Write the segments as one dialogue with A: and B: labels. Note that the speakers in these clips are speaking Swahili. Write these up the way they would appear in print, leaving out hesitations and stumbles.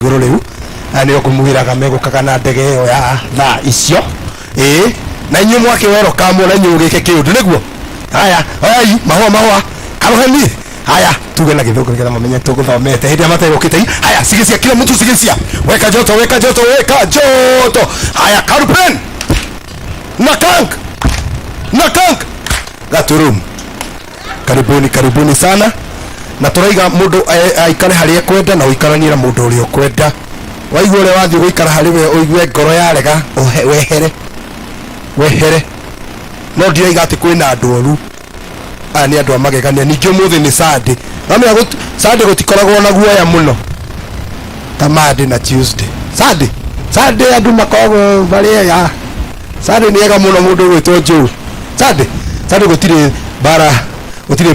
A: iguru riu ani okumugira mego kakana ndege yo ya na icio na inyu mwake wero kamo na inyu gike kiundu niguo haya ai mahwa karohani haya tuge na githoko nigetha mamenye tuguthomete hindi amate gukite haya sigisia kila mtu sigisia weka joto haya karupen nakang gaturum karibuni sana na turaiga mundu aikare haria kwenda na uikaranira mundu uri kwenda waigua ule wathi guikara hari we uigue ngoro yarega wehere no ndiraiga ati kwina andu oru ani andu amagegania ningĩ umuthi ni Sunday ngamenya Sunday gutikoragwo na guoya muno ta Monday na Tuesday Sunday andu makoragwo bari ya Sunday ni ega muno mundu gwitwo Joe Sunday gutire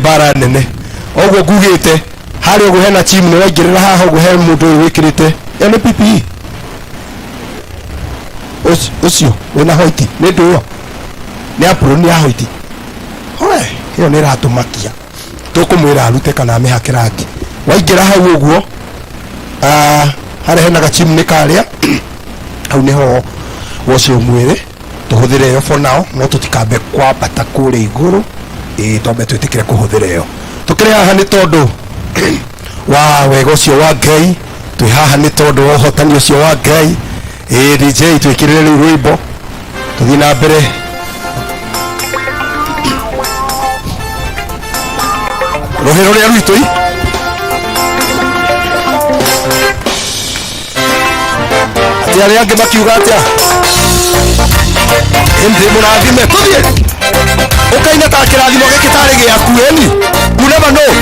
A: bara nene ogwo ngugite hari ogwo hena team ni waingirira haha ogwo he mundu wikirite ene PPE ucio wina hoiti ni nduo ni apro ni ahoiti hoe hiyo ni ratumakia tukumwira arute kana amihake rangi waingira hau ogwo hari hena team ni karia hau niho wocio mwire tuhuthire yo for now no tutikambe kwambata kure iguru tombe twitikire kuhuthira yo tukire haha ni tondu wa wego cio wa Ngai twi haha ni tondu wa hotani ucio wa Ngai DJ twikirire ru rwimbo tuthi na mbere rohero ria rwitũ atia ria angi makiuga atia indi mũrathime tuthie ukaina ta kirathimo giki tari giaku eni you never know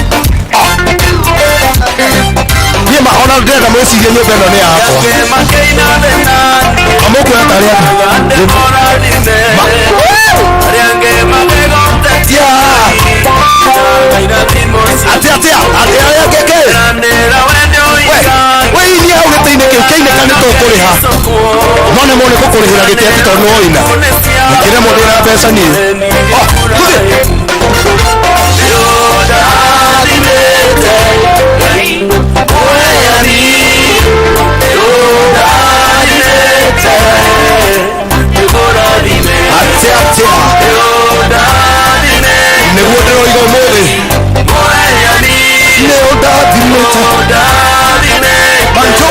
A: nie maona ndenda mwicirie nyumba ino ni yakwa amuku ya tari atia keke we ini au gitine keke kane to kuriha mone gukurihira gitete to no ina kire mundu na pesa ni niguo ndiroiga umuthi banjo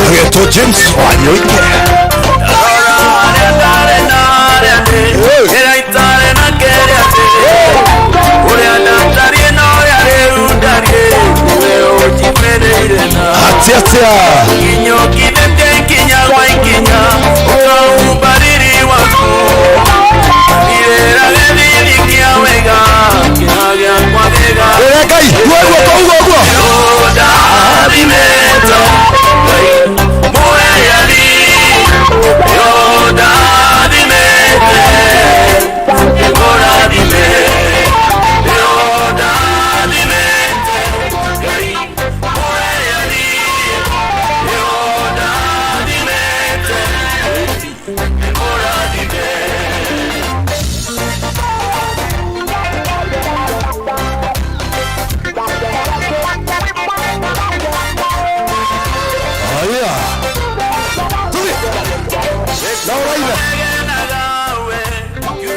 A: ageto James wanyoike atia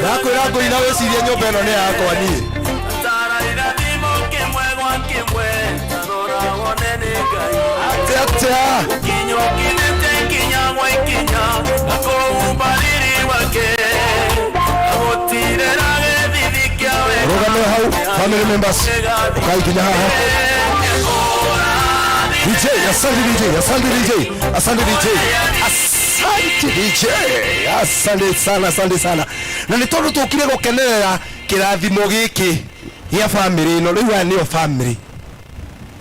A: Nakwira ina wecirie nyumba ino ni yakwa ni rugame hau family members ukaikinya haha DJ asante DJ asante sana na ni tondu tukire gukenerera kirathimo giki ya family ino riu ni o family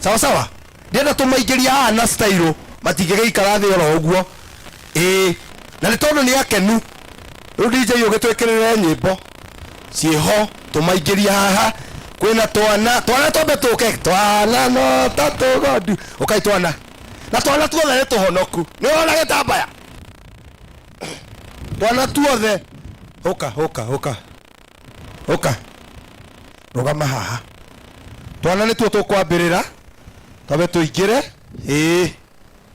A: sawa ndienda tumaigiria ana style matigegeikara thi oro uguo na ni tondu ni akenu riu DJ ugitwikirira nyimbo ciho tumaigiria haha kwina twana tombe tuke twana no tatu godu ukaitwana na twana tuothe tuhonoku ni ona gitambaya twana tuothe hoka rugama haha twana nä tuo tå kwambä twabe tå ingä re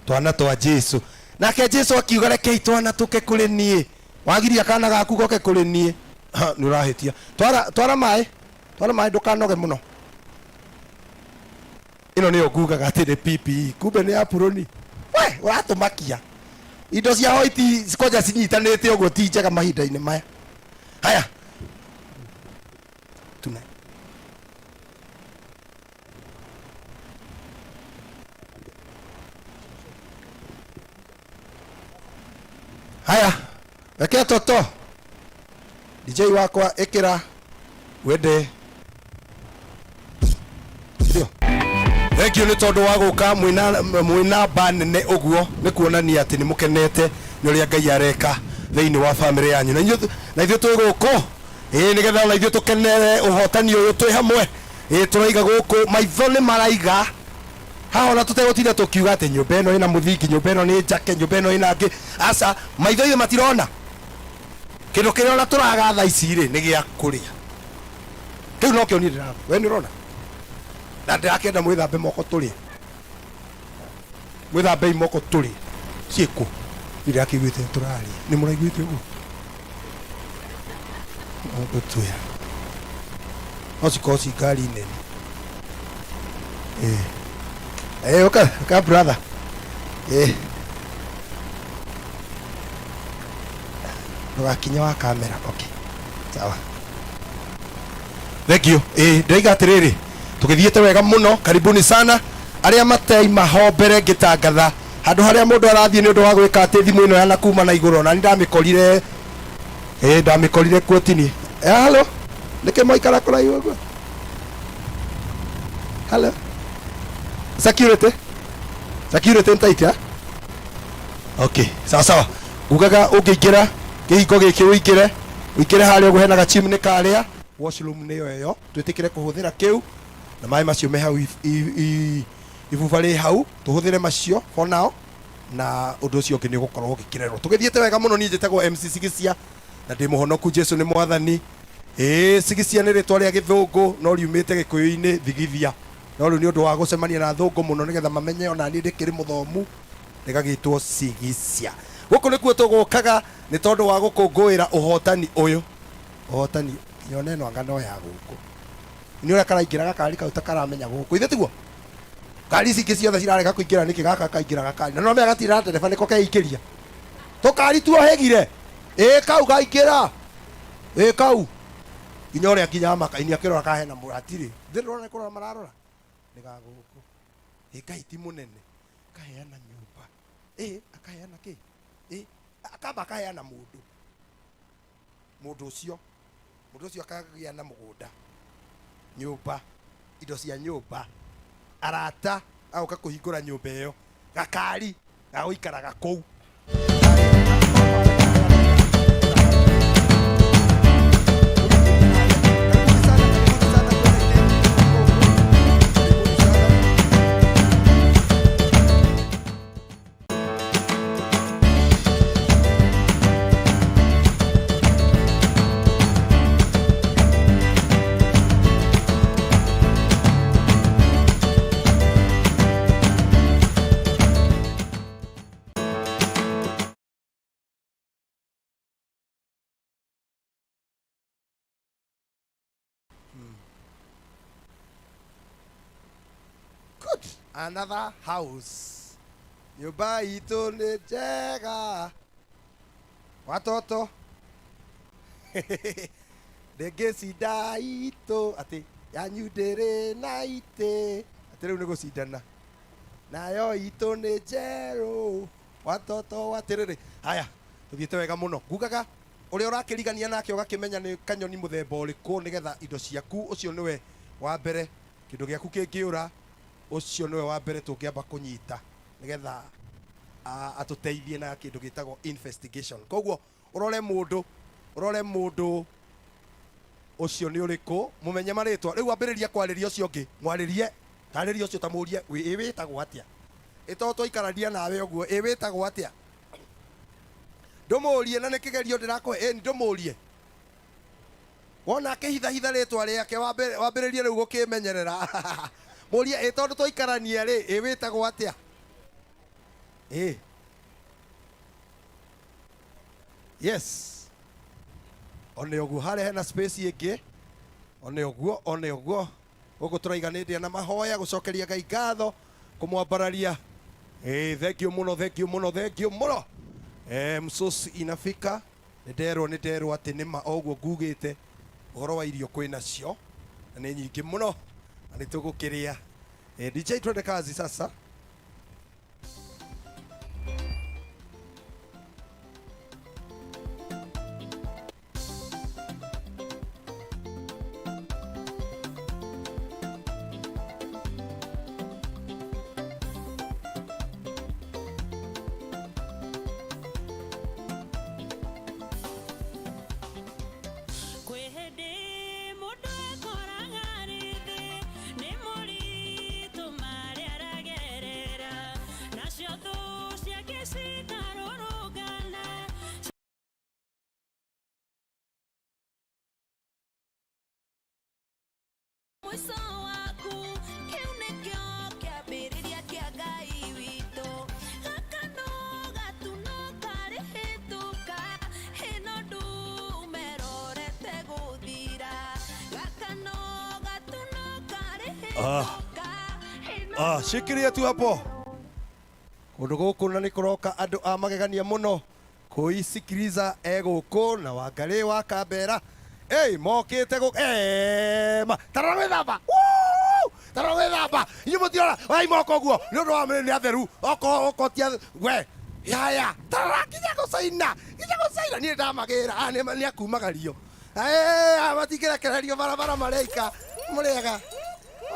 A: twana twa Jesu nake Jesu akiuga rekei twana tå ke kå rä niä wagiria kana gaku goke kå rä niä nä å rahä tia twara maä ndå kanoge må no ä no nä yo ngugaga atä nä PPE kumbe nä ya puroni we å ratå makia indo cia hoiti koja cinyitanä te å guo ti njega mahinda-inä maya haya tuna haya reke toto DJ wakwa ĩkĩra wende ndio thank you nĩ tondũ wa gũka mwĩna mba nene ũguo nĩ kuonania atĩ nĩ mũkenete nĩ ũrĩa Ngai areka thĩinĩ wa family yanyu na ithuĩ twĩ gũkũ nĩgetha ona ithuĩ tũkenere ũhotani ũyũ twĩ hamwe tũraiga gũkũ maitho nĩ maraiga haha ona tũtegũtinda tũkiuga atĩ nyũmba ĩno ĩna mũthingi nyũmba ĩno nĩ njake nyũmba ĩno ĩna ngĩ aca maitho ithuĩ matirona kĩndũ kĩrĩa ona tũraga thaa ici rĩ nĩ gĩa kũrĩa kĩu no kĩo niĩ ndĩraga we nĩ ũrona na ndĩrakĩenda mwĩthambe moko tũrĩe mwĩthambei moko tũrĩe ciĩkũ ndĩrakĩiguĩte tũraria nĩ mũraiguĩte ũguo gũtuya no cikorwo ci ngari nene ũka brother ndũgakinya wa kamera okay sawa thank you ndĩraiga atĩrĩrĩ tũgĩthiĩte wega mũno karibuni sana arĩa matei mahombere ngĩtangatha handũ harĩa mũndũ arathiĩ nĩ ũndũ wa gwĩka atĩ thimũ ĩno yana kuma na igũrũ na nĩ ndamĩkorire kuotini halo nĩkĩ mwaikara kũraihu ũguo halo security nĩ taita okay sawa ngugaga ũngĩingĩra kĩhingo gĩkĩ ũingĩre harĩa ũguo hena gachimnĩ karĩa washroom nĩyo ĩyo twĩtĩkĩre kũhũthĩra kĩu na maĩ macio me hau ibuba rĩ hau tũhũthĩre macio for now na ũndũ ũcio ũngĩ nĩ ũgũkorwo ũgĩkĩrerwo tũgĩthiĩte wega mũno niĩ njĩtagwo MC Sigicia na ndĩ mũhonoku Jesu nĩ mwathani Sigicia nĩ rĩtwa rĩa gĩthũngũ no riumĩte gĩkũyũ-inĩ thigithia no rĩu nĩ ũndũ wa gũcemania na thũngũ mũno nĩgetha mamenye ona niĩ ndĩkĩrĩ mũthomu rĩgagĩtwo Sigicia gũkũ nĩkuo tũgũkaga nĩ tondũ wa gũkũngũĩra ũhotani ũyũ ũhotani nyone no ngano ya gũkũ nĩ ũrĩa karaingĩra gakari kau takaramenya gũkũ ithe tiguo ngari ici ingĩ ciothe cirarega kũingĩra nĩkĩ gaka kaingĩra gakari na no mega gatira ndereba nĩko keikĩria tũkari tuohĩgire kau gaingĩra kau nginya ũrĩa nginya makaini akĩrora kahena mũratirĩ ndĩrona kũrora mararora nĩ gagũkũ Ngai ti mũnene kaheana nyũmba akaheana kĩ akamba akaheana mũndũ ũcio akagĩa na mũgũnda nyũmba indo cia nyũmba arata agoka kũhingũra nyũmba ĩyo gakari gagũikaraga kũu another house nyũmba itũ nĩ njega watoto ndĩngĩcinda itũ atĩ yanyu ndĩrĩ na itĩ atĩ rĩu nĩ gũcindana nayo itũ nĩ njerũ watoto watĩrĩrĩ haya tũthiĩte wega mũno ngugaga ũrĩa ũrakĩrigania nake ũgakĩmenya nĩ kanyoni mũthemba ũrĩkũ nĩgetha indo ciaku ũcio nĩwe wa mbere kĩndũ gĩaku kĩngĩũra ũcio nĩwe wa mbere tũngĩamba kũnyita nĩgetha atũteithie na kĩndũ gĩtagwo investigation koguo ũrore mũndũ ũcio nĩ ũrĩkũ mũmenye marĩtwa rĩu ambĩrĩria kwarĩria ũcio ũngĩ mwarĩrie tarĩria ũcio tamũrie wĩtagwo atĩa ĩto tũikarania nawe ũguo wĩtagwo atĩa ndũmũrie na nĩ kĩgerio ndĩrakũhe ndũmũrie wona kĩhithahitha rĩtwa rĩake wambĩrĩrie rĩu gũkĩmenyerera mũria tondũ tũikarania rĩ wĩtagwo atĩa yes one ũguo harĩa hena space ĩngĩ one ũguo gũkũ tũraiganĩtie na mahoya gũcokeria Ngai ngatho kũmwambararia thengiũ mũno msosi inafika nĩnderwo atĩ nĩma oguo ngugĩte ũhoro wa irio kwĩnacio na nĩ nyingĩ mũno na nĩtũgũkĩrĩa DJ twende kazi sasa. Shikilia tu hapo. Kundu guku na nikuroka andu a magegania muno kuisikiliza guku na Wangarĩ wa Kambera mokite gu ma tarawethamba nyumutiora wai moko guo ni undu wa mene atheru oko tia we yaya tarakinya gucaina ni ndamagira ni akumagario matingirekererio barabara mareika muriega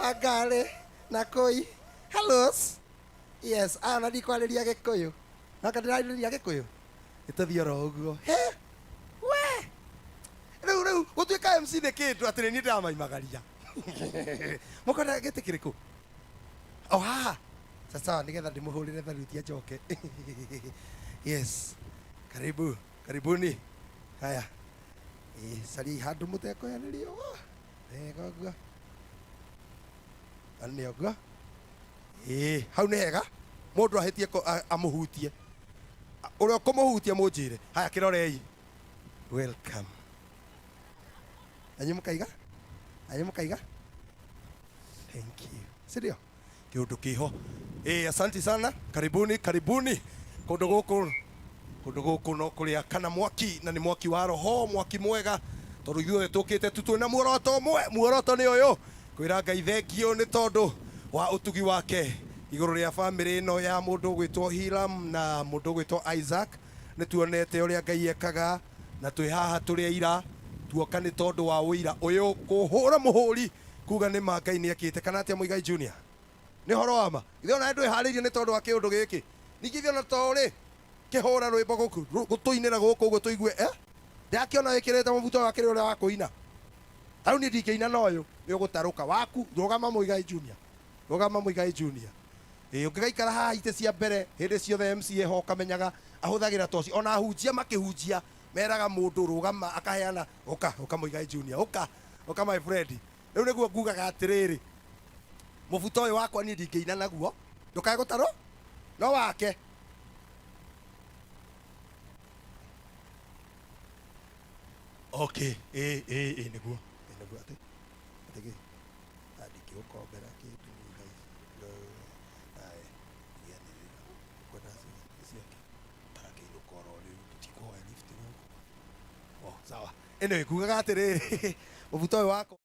A: Wangarĩ na Koi hellos yes ana ndikwariria Gikuyu naka ndirariria Gikuyu itathia ro uguo we rĩu gũtuĩka MC nĩ kĩndũ atĩ nĩ ndamaimagaria mũkona gĩtĩ kĩrĩkũ haha sasa nĩgetha ndĩmũhũrĩre tharuti njoke yes karibuni haya sari handũ mũtekoyanĩrio wega ũguo nĩ ũguo hau nĩ hega mũndũ ahĩtie amũhutie ũrĩa ũkũmũhutia mũnjĩre haya kĩrorei welcome anyu mũkaiga thank you sidio kĩũndũ kĩho asante sana karibuni kũndũ gũkũ no kũrĩa kana mwaki na nĩ mwaki wa roho mwaki mwega tondũ ithuothe tũkĩte tutwe na muoroto nĩ ũyũ kwĩra Ngai thengio nĩ tondũ wa ũtugi wake igũrũ rĩa bamĩrĩ ĩno ya mũndũ gwĩtwo Hiram na mũndũ gwĩtwo Isaac nĩ tuonete ũrĩa Ngai ekaga na twĩ haha tũrĩ ira tuoka nĩ tondũ wa ũira ũyũ kũhũra mũhũri kuga nĩ ma Ngai nĩ ekĩte kana atĩa Muigai Junior nĩ horo wa ma ithe ona ndũ harĩirie nĩ tondũ wa kĩũndũ gĩkĩ ningĩ ithe ona tũrĩ kĩhũra rwĩmbo gũkũ gũtũinĩra gũkũ ũguo tũigue ndakĩona wĩkĩrĩte mũbuto wa kĩrĩ ũrĩa wa kũina tarĩu niĩ ndingĩina na ũyũ nĩ ũgũtarũka waku rũgama Muigai Junior ũngĩgaikara haha itĩ cia mbere hĩndĩ ciothe MC eho kamenyaga ahũthagĩra toci ona ahunjia makĩhunjia meraga mũndũ rũgama akaheana ũka Muigai Junior ũka my friend rĩu nĩguo ngugaga atĩrĩrĩ mũbuto ũyũ wakwa niĩ ndingĩina naguo ndũkae gũtarwo no wake okay nĩguo atĩ ndingĩgũkombera kĩndũ sawa anyway ngugaga atĩrĩrĩ mũbuto ũyũ wakwa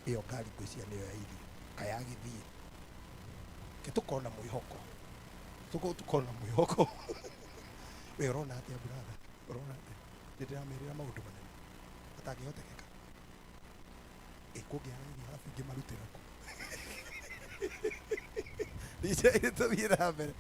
A: iyo ngari ngwĩcia nĩyo ya irio kaya gĩthiĩ ke tukona mwĩhoko tukona mwĩhoko we ũrona atĩa brother ũrona atĩa ndĩramerĩra maũndũ manene atangĩhotekeka kũngĩaragia arabu ingĩmarutĩra kũ DJ tũthiĩ na mbere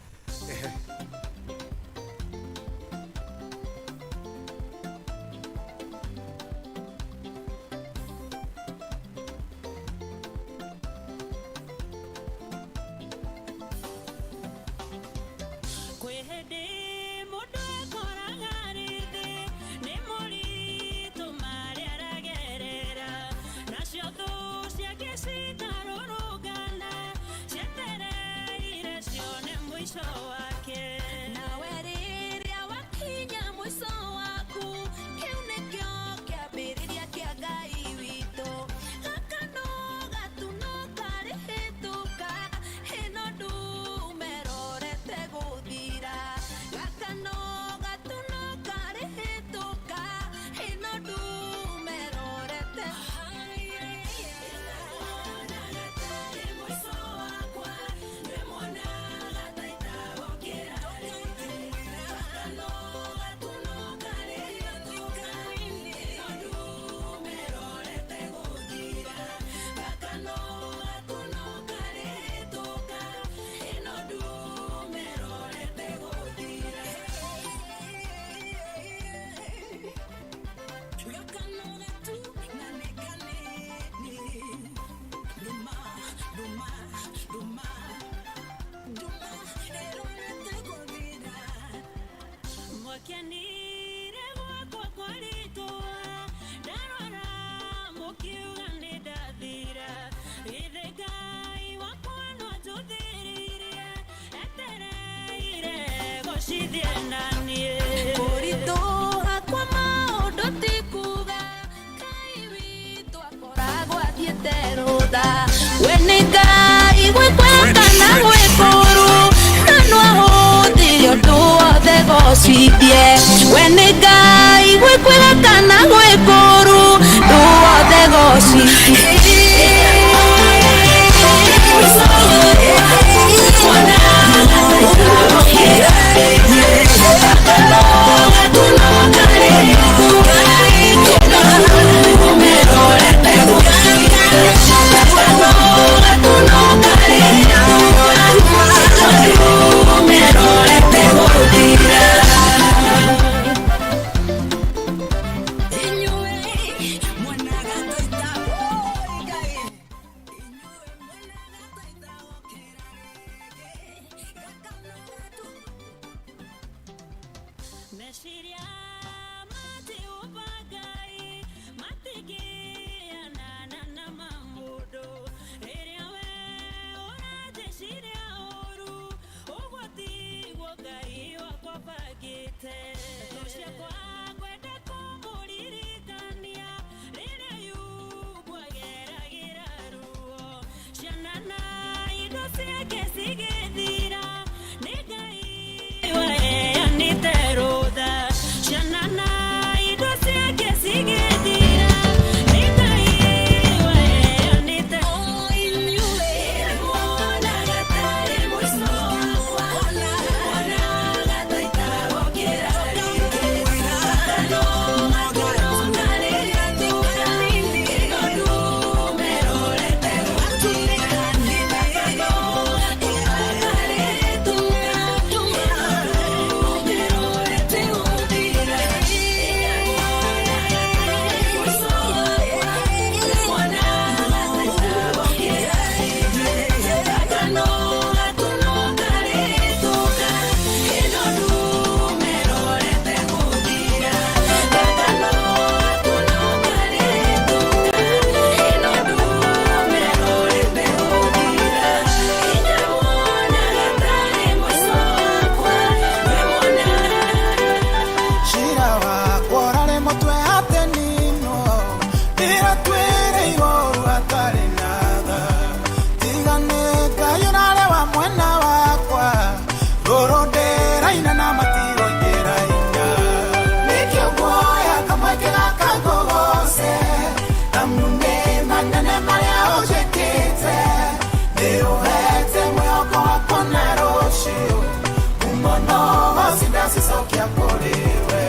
B: cicokia kuri we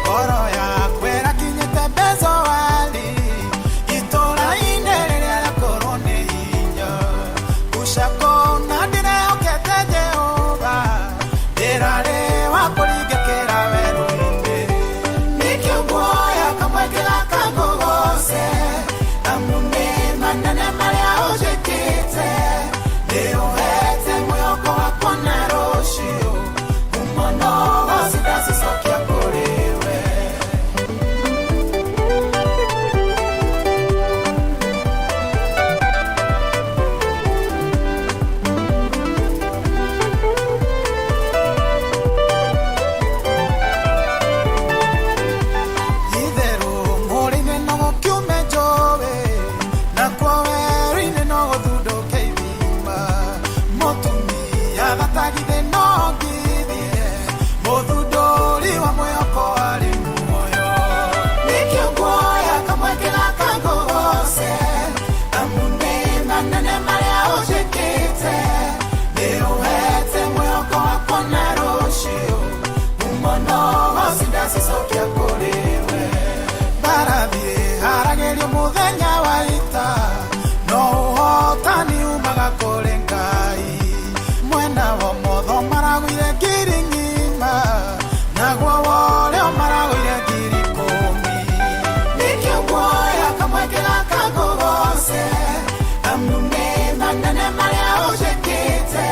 B: ngoro yakwa irakinyite mbeca wali itũra-inĩ rĩrĩa rĩakorwo nĩ hinya gucakona ndĩrehokete Jehova ndĩrarĩ wa kũringĩkĩra werũ-inĩ nĩkĩo nguoya kamwe ngĩgaka ngũgoce amu nĩ manene marĩa ũnjĩkĩte nĩũhete mwĩhoko wakwa na rũciũ mũno goci ndacicokia kũrĩ we itherũ mũrĩme no gũkiume njũĩ nakuo werũ-inĩ no gũthundũke ithima mũtumia gatagithĩ no ngithie mũthundũri wa mwĩhoko arĩ muoyo nĩkĩo nguoya kamwe ngĩgaka ngũgoce amu nĩ manene marĩa ũnjĩkĩte nĩũhete mwĩhoko wakwa na rũciũ mũno goci ndacicokia kũrĩ we mbarathi haragĩrio mũthenya wa ita no ũhotani umaga kũrĩ Ngai mwena wa ũmotho maragũire ngiri ng'ima naguo wa ũrĩo maragũire ngiri 10 nĩkĩo nguoya kamwe ngĩgaka ngũgoce amu nĩ manene marĩa ũnjĩkĩte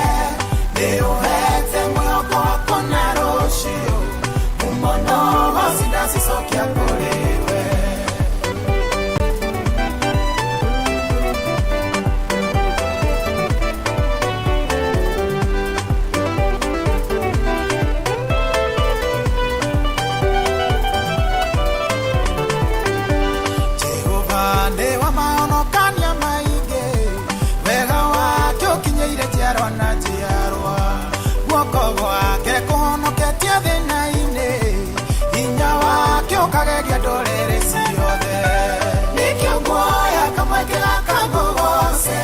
B: nĩũhete mwĩhoko wakwa na rũciũ mũno goci ndacicokia kũrĩ we Jehova nĩ wa mahonokania maingĩ wega wake ũkinyĩire njiarwa na njiarwa guoko gwake kũhonoketie thĩna-inĩ hinya wake ũkagegia ndũrĩrĩ ciothe nĩkĩo nguoya kamwe ngĩgaka ngũgoce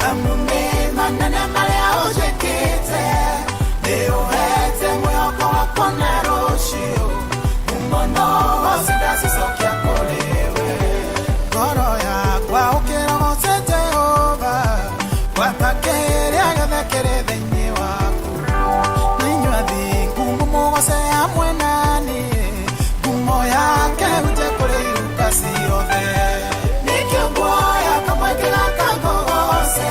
B: amu nĩ manene marĩa ũnjĩkĩte nĩũhete mwĩhoko wakwa na rũciũ mũno goci ndacicokia kũrĩ we ngoro yakwa ũkĩrogoce Jehova gwata kĩrĩa gĩothe kĩrĩ thĩinĩ waku nĩnyua thingu mũmũgoce hamwe naniĩ ngumo yake hunje kũrĩ iruka ciothe nĩkĩo nguoya kamwe ngĩgaka ngũgoce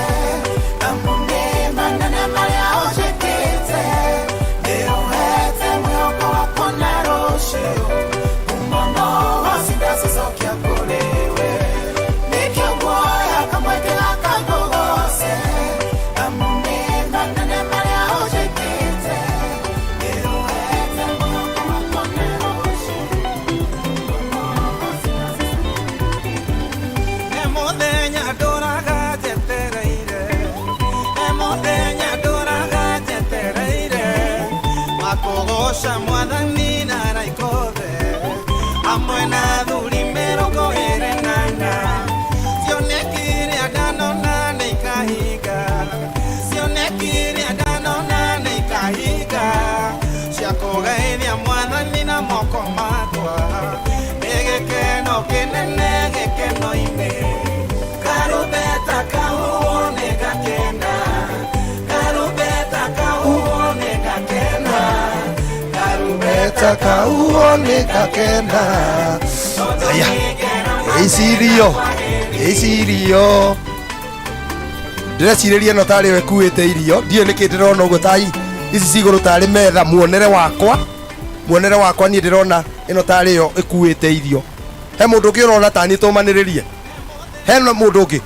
B: amu nĩ manene marĩa ũnjĩkĩte nĩũhete mwĩhoko wakwa na rũciũ mũno goci ndacicokia kũrĩ we nĩkĩo nguoya kamwe ngĩgaka ngũgoce amu nĩ manene marĩa ũnjĩkĩte nĩũhete mwĩhoko wakwa na rũciũ mũthenya ndũraga njetereire mũthenya ndũraga njetereire wakũgoca mwathani na raikothe hamwe na thuri 28 cionekire ndanona nĩ ikahinga cionekire ndanona nĩ ikahinga cia kũgeithia mwathani na moko makwa nĩ gĩkeno kĩnene gĩkeno-inĩ karumbeta kahuho nĩ gakena karumbeta kahuho nĩ gakena karumbeta kahuho nĩ gakena
A: aya icirio ndĩreciirĩria ĩno tarĩ we ĩkuĩte irio ndiũ nĩkĩ ndĩrona ũguo ta ici cigũrũ tarĩ metha muonere wakwa niĩ ndĩrona ĩno tarĩ yo ĩkuĩte irio he mũndũ ũngĩ ũrona ta niĩ tũmanĩrĩrie he mũndũ ũngĩ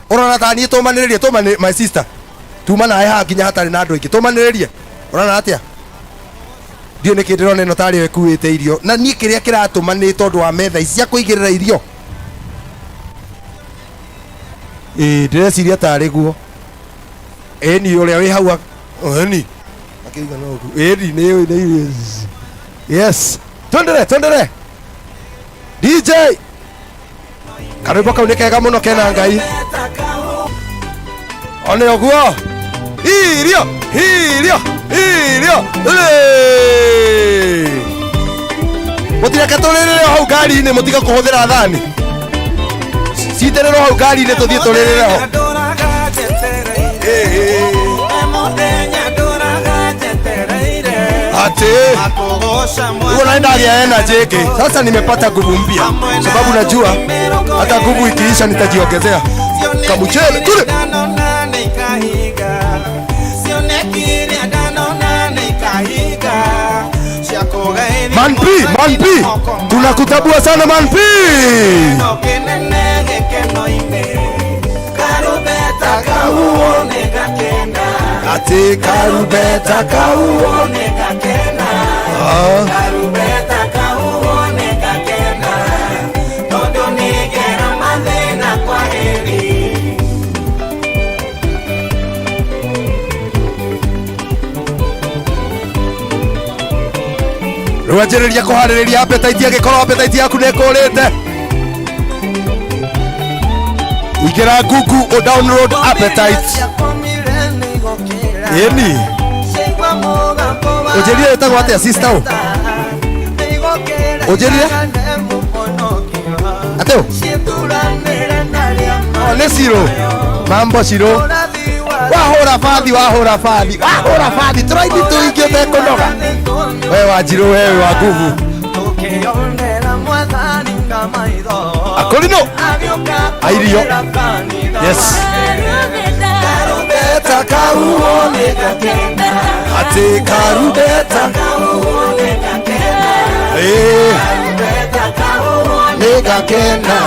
A: ũrona ta niĩ tũmanĩrĩrie my sister tuma nawe haha nginya hatarĩ na andũ aingĩ tũmanĩrĩrie ũrona atĩa ndiũ nĩkĩ ndĩrona ĩno tarĩ yo ĩkuĩte irio na niĩ kĩrĩa kĩratũma nĩ tondũ wa metha ici cia kũigĩrĩra irio ndĩreciria tarĩ guo ĩni ũrĩa wĩ hau ĩni akĩiga no ĩni nĩ yes twendere DJ karĩmbo kau nĩ kega mũno kena Ngai one ũguo irio Irio. Mutireke turirire hau ngari-inĩ mutiga kuhuthira thani. Citererwo hau ngari-inĩ tuthie turirire ho. Ati huo naenda energy. Sasa nimepata nguvu mpya, sababu najua hata nguvu ikiisha nitajiongezea kamuchele kule. Man P, tunakutabua sana Man P. Ati karubeta kauoneka kena. Karubeta kauoneka kena. Todo nigera madena kwa heri. Rwajereria kuhaririria appetite yake, korwo appetite yaku nekurite. Igera Google o download appetite. Eni Ojeria etagwo atia sister o Ojeria ateo ne Siro mambo Siro wahora fathi turaidi tuingie tekonoga wewe Wanjiru wewe wa nguvu akorino airio yes kauoneka kena. Ati karubeta kauoneka kena. Karubeta kauoneka kena.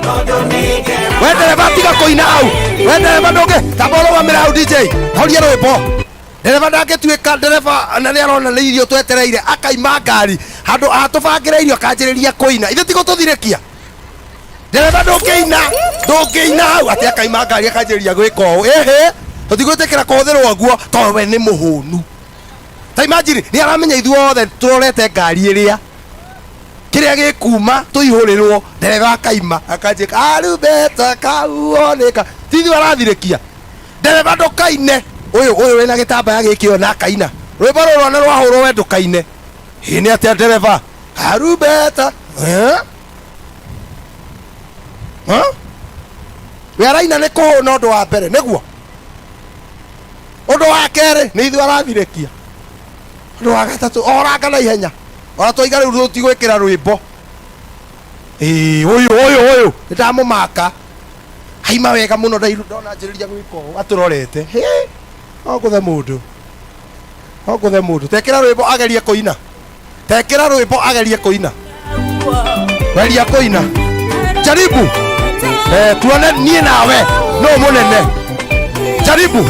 A: Todo nigera. Wendereva tiga kuina au. Wendereva ndonge tabolo wa mira au DJ. Horia rwimbo. Ndereva ndangituika ndereva na ni arona ni irio twetereire akaima ngari handu atubangire irio akanjiriria kuina. Ithe tigo tuthirikia. Ndereva ndungiina hau ati akaima ngari akanjiriria gwika uu. Ehe. Tutigwetekera kuhũthĩrwo guo tondũ we nĩ mũhũnu. Ta imagine ni aramenya ithuothe turorete ngari ĩrĩa kĩrĩa gĩkuma tũihũrĩrwo ndereva akaima akanjĩka karubeta kauoneka tithu arathirĩkia ndereva ndũkaine ũyũ wĩna gĩtambaya gĩkĩo na akaina rwĩmbo rũrũ nĩ rwahũrwo we ndũkaine nĩ atĩa ndereva karubeta we araina nĩ kũhũna ũndũ wa mbere nĩguo. Undu wa kere ni ithu arathirĩkia. Undu wa gatatu oranga na ihenya. Ora tũiga rĩu tũtigwĩkĩra rwĩmbo. Ũyũ ndamũmaka. Haima wega mũno ndona njĩrĩria gwĩka ũũ atũrorete. Ogũthe mũndũ. Tekĩra rwĩmbo agerie kũina. Weria kũina. Jaribu. Tuone niĩ nawe no mũnene. Jaribu.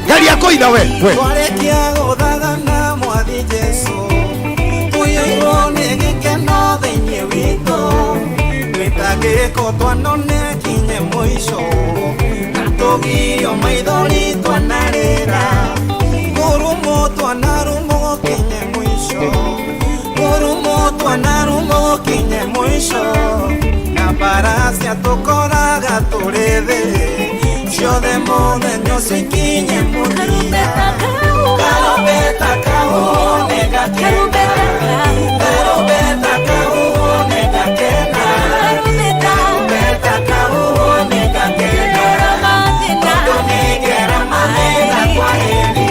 A: Geria kuina we twarekia guthaga na mwathi Jesu tuyirwo nĩ gĩkeno thĩinĩ witũ twĩtagĩko twanone kinye mũico na tũgio maithori twanarĩra ngurumo twanarumwo kinye mũico na mbaracia tũkoraga tũrĩ thĩ ciothe mũthenya ũcio ikinye mũthia. Karubeta kauoneka kena. Karubeta kauoneka kena. Karubeta kauoneka kena. Todo nigera madena kwa heri.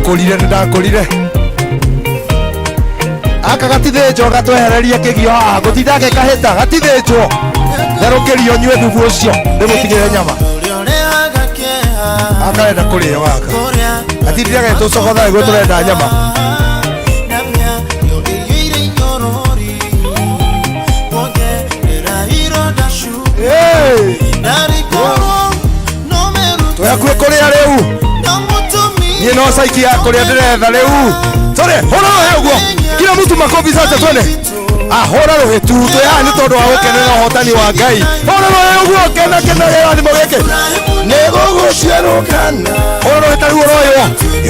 A: ndakorire aka gatithĩnjwo gatwehererie kĩgio haha gũtinda gĩkahĩta gatithĩnjwo therũkĩrio nyue thubu ũcio ndĩmũtigĩre nyama akarenda kũrĩo gaka gatindire getũcogotha nĩguo tũrenda nyama twakue kũrĩa rĩu niĩ no caiki ya kũrĩa ndĩretha rĩu tũrĩ hũra rũhĩ ũguo kila mtu makofi sasa twende hũra rũhĩ tu twĩhaha nĩ tondũ wa gũkenera ũhotani wa Ngai hũra rũhĩ ũguo kena kĩrathimo gĩkĩ nĩ gũgũciarũkana hũra rũhĩ ta rĩu ũroywo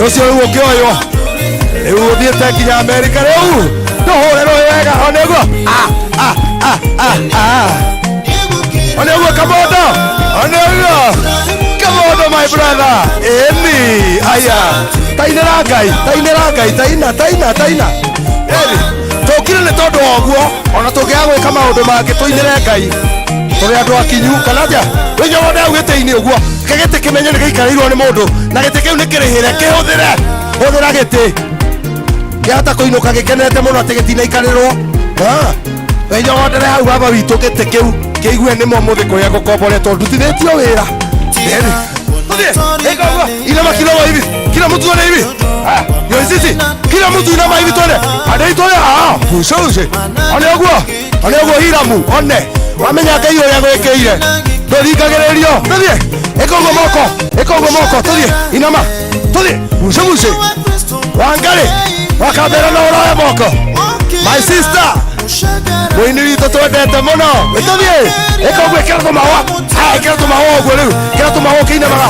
A: ũcio rĩu ũngĩoywo rĩu ũthiĩte nginya Amerika rĩu tũhũre rũhĩ wega ona ũguo ona ũguo kamondo ona ũguo kamondo my brother eni aya tainĩra Ngai taina tũkire nĩ tondũ woguo ona tũngĩaga gwĩka maũndũ mangĩ tũinĩre Ngai tũrĩ andũ akinyu kana atĩa wĩnyogode hau gĩtĩ-inĩ ũguo gĩtĩ kĩmenye nĩ gĩikarĩirwo nĩ mũndũ na gĩtĩ kĩu nĩ kĩrĩhĩre hũthĩra gĩtĩ kĩahota kũinũka gĩkenete mũno atĩ gĩtinaikarĩrwo wĩnyogodere hau baba witũ gĩtĩ kĩu kĩigue nĩ mũthĩ kũrĩa gũkomboretwo ndutithĩtio wĩra inama kidogo hivi kila mtu tuone hivi yo sisi kila mtu inama hivi tuone adaitole pushoje ane ogwo hiramu one wamenya Ngai ũrĩa gwĩkĩire ndũthikagĩrĩrio tuthie ekongo moko tuthie inama tuthie pushoje Wangari wakambera na ũroe moko my sister mũini witũ twendete mũno tuthie ekongo ĩkĩra tũmahũa ũguo rĩu ĩkĩra tũmahũa kĩinamaga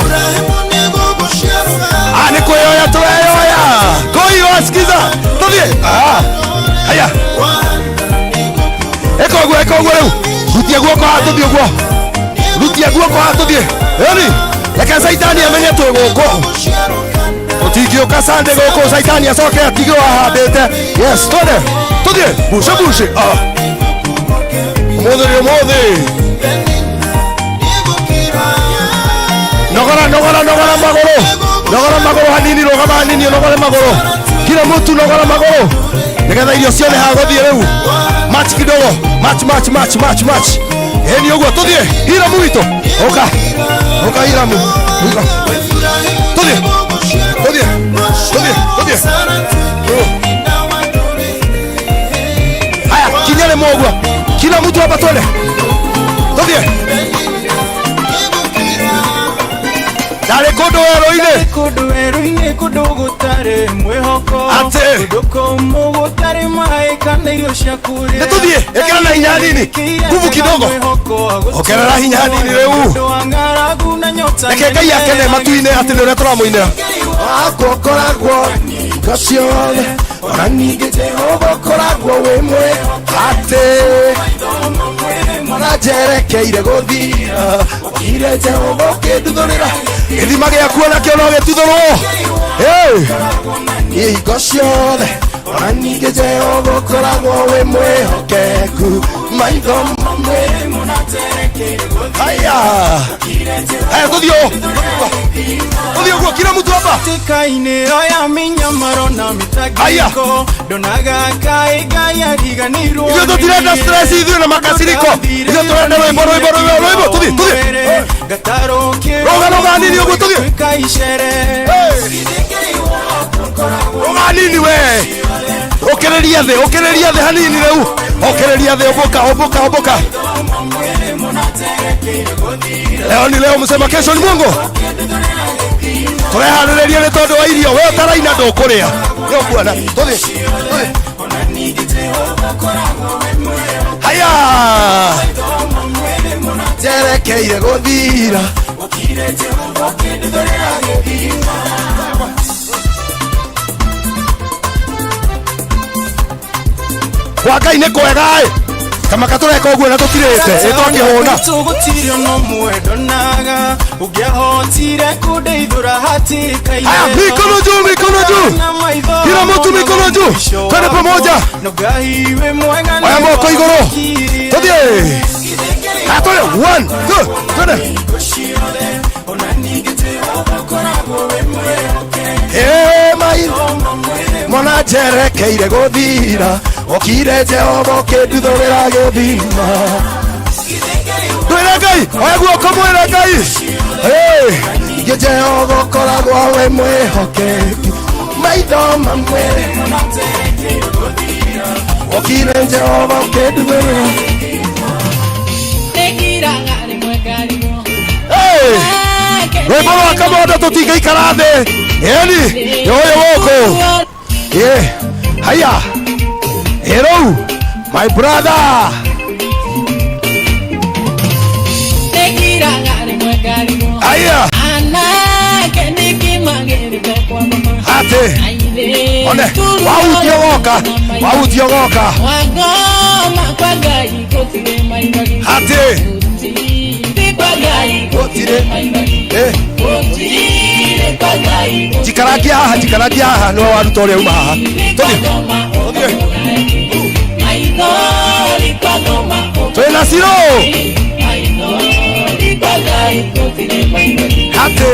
A: ni kuyoya tuweyoya koyo sikiza tuthie haya eko rĩu rutia guoko haha tuthie ũguo rutia guoko haha tuthie eni reke Saitani amenye twĩ gũkũ ũtingĩũka Sunday gũkũ Saitani acoke atigwo ahandĩte yes twende tuthie buce ũmũthĩ nogora magũrũ hanini rũgama hanini nogore magũrũ kila mtu nogora magũrũ nĩgetha irio cione ha gũthiĩ rĩu match kidogo match eni ũguo tuthie Hiramu witũ ũka Hiramu tuthie haya kinyane mũguo kila mtu hapa twende tuthie Dale kodo werũ-inĩ kũndũ gũtarĩ mwĩhoko kũndũ kũmũ gũtarĩ maĩ kana irio cia kũrĩa nĩtũthiĩ ĩkĩra na hinya nini nguvu kidogo ongerera hinya nini rĩu reke Ngai akene matu-inĩ atĩ nĩ ũrĩa tũramũinĩra akoragwo gaciothe ona ningĩ Jehova ũkoragwo wĩ mwĩhate njerekeire gũthira ũkire Jehova ũkĩnduthũrĩra gĩthima gĩaku onakĩo no gĩtuthũrwo hingo ciothe ona ningĩ Jehova ũkoragwo wĩ mwĩhokeku maitho mamwe haya tũthiĩ ũguo kila mtu hapa tikainĩ oya minyamaro na mitagiko ndonaga Ngai ariganĩirwo ithuĩ tũtirenda stress ithuĩ na makasiriko ithuĩ tũrenda rwĩmbo tũthiĩ roga nini ũguo tũthiĩ roga nini we ũkĩrĩria thĩ hanini rĩu ũkĩrĩria thĩ ũmbũka leo ni leo msema kesho ni Mungu tũreharĩrĩria nĩ tondũ wa irio we ũtaraina ndũkũrĩa yo bwana tũthiĩ haya njerekeire gũthira kwa Ngai nĩ kwega kama katũreka ũguo na tũtirĩte twakĩhũna tũgũtirio no mwendonaga ũngĩahotire kũndeithũra hatĩka-inĩ mikono juu kila mtu mikono juu twende pamoja oya moko igũrũ tũthiĩ atũre 1 2 twende mwana njerekeire guthira okire Jehova kinduthurira githima mwire Ngai oya guoko mwire Ngai inge Jehova koragwo we mwihokeku maitho mamwe okire Jehova kinduthurira rwimbo rwa Kamondo tutingaikara thi eni yoyo woko haya hello my brother haya ate one wautio goka ate jikaragia haha niwe waruta uria uma haha twina ciro hate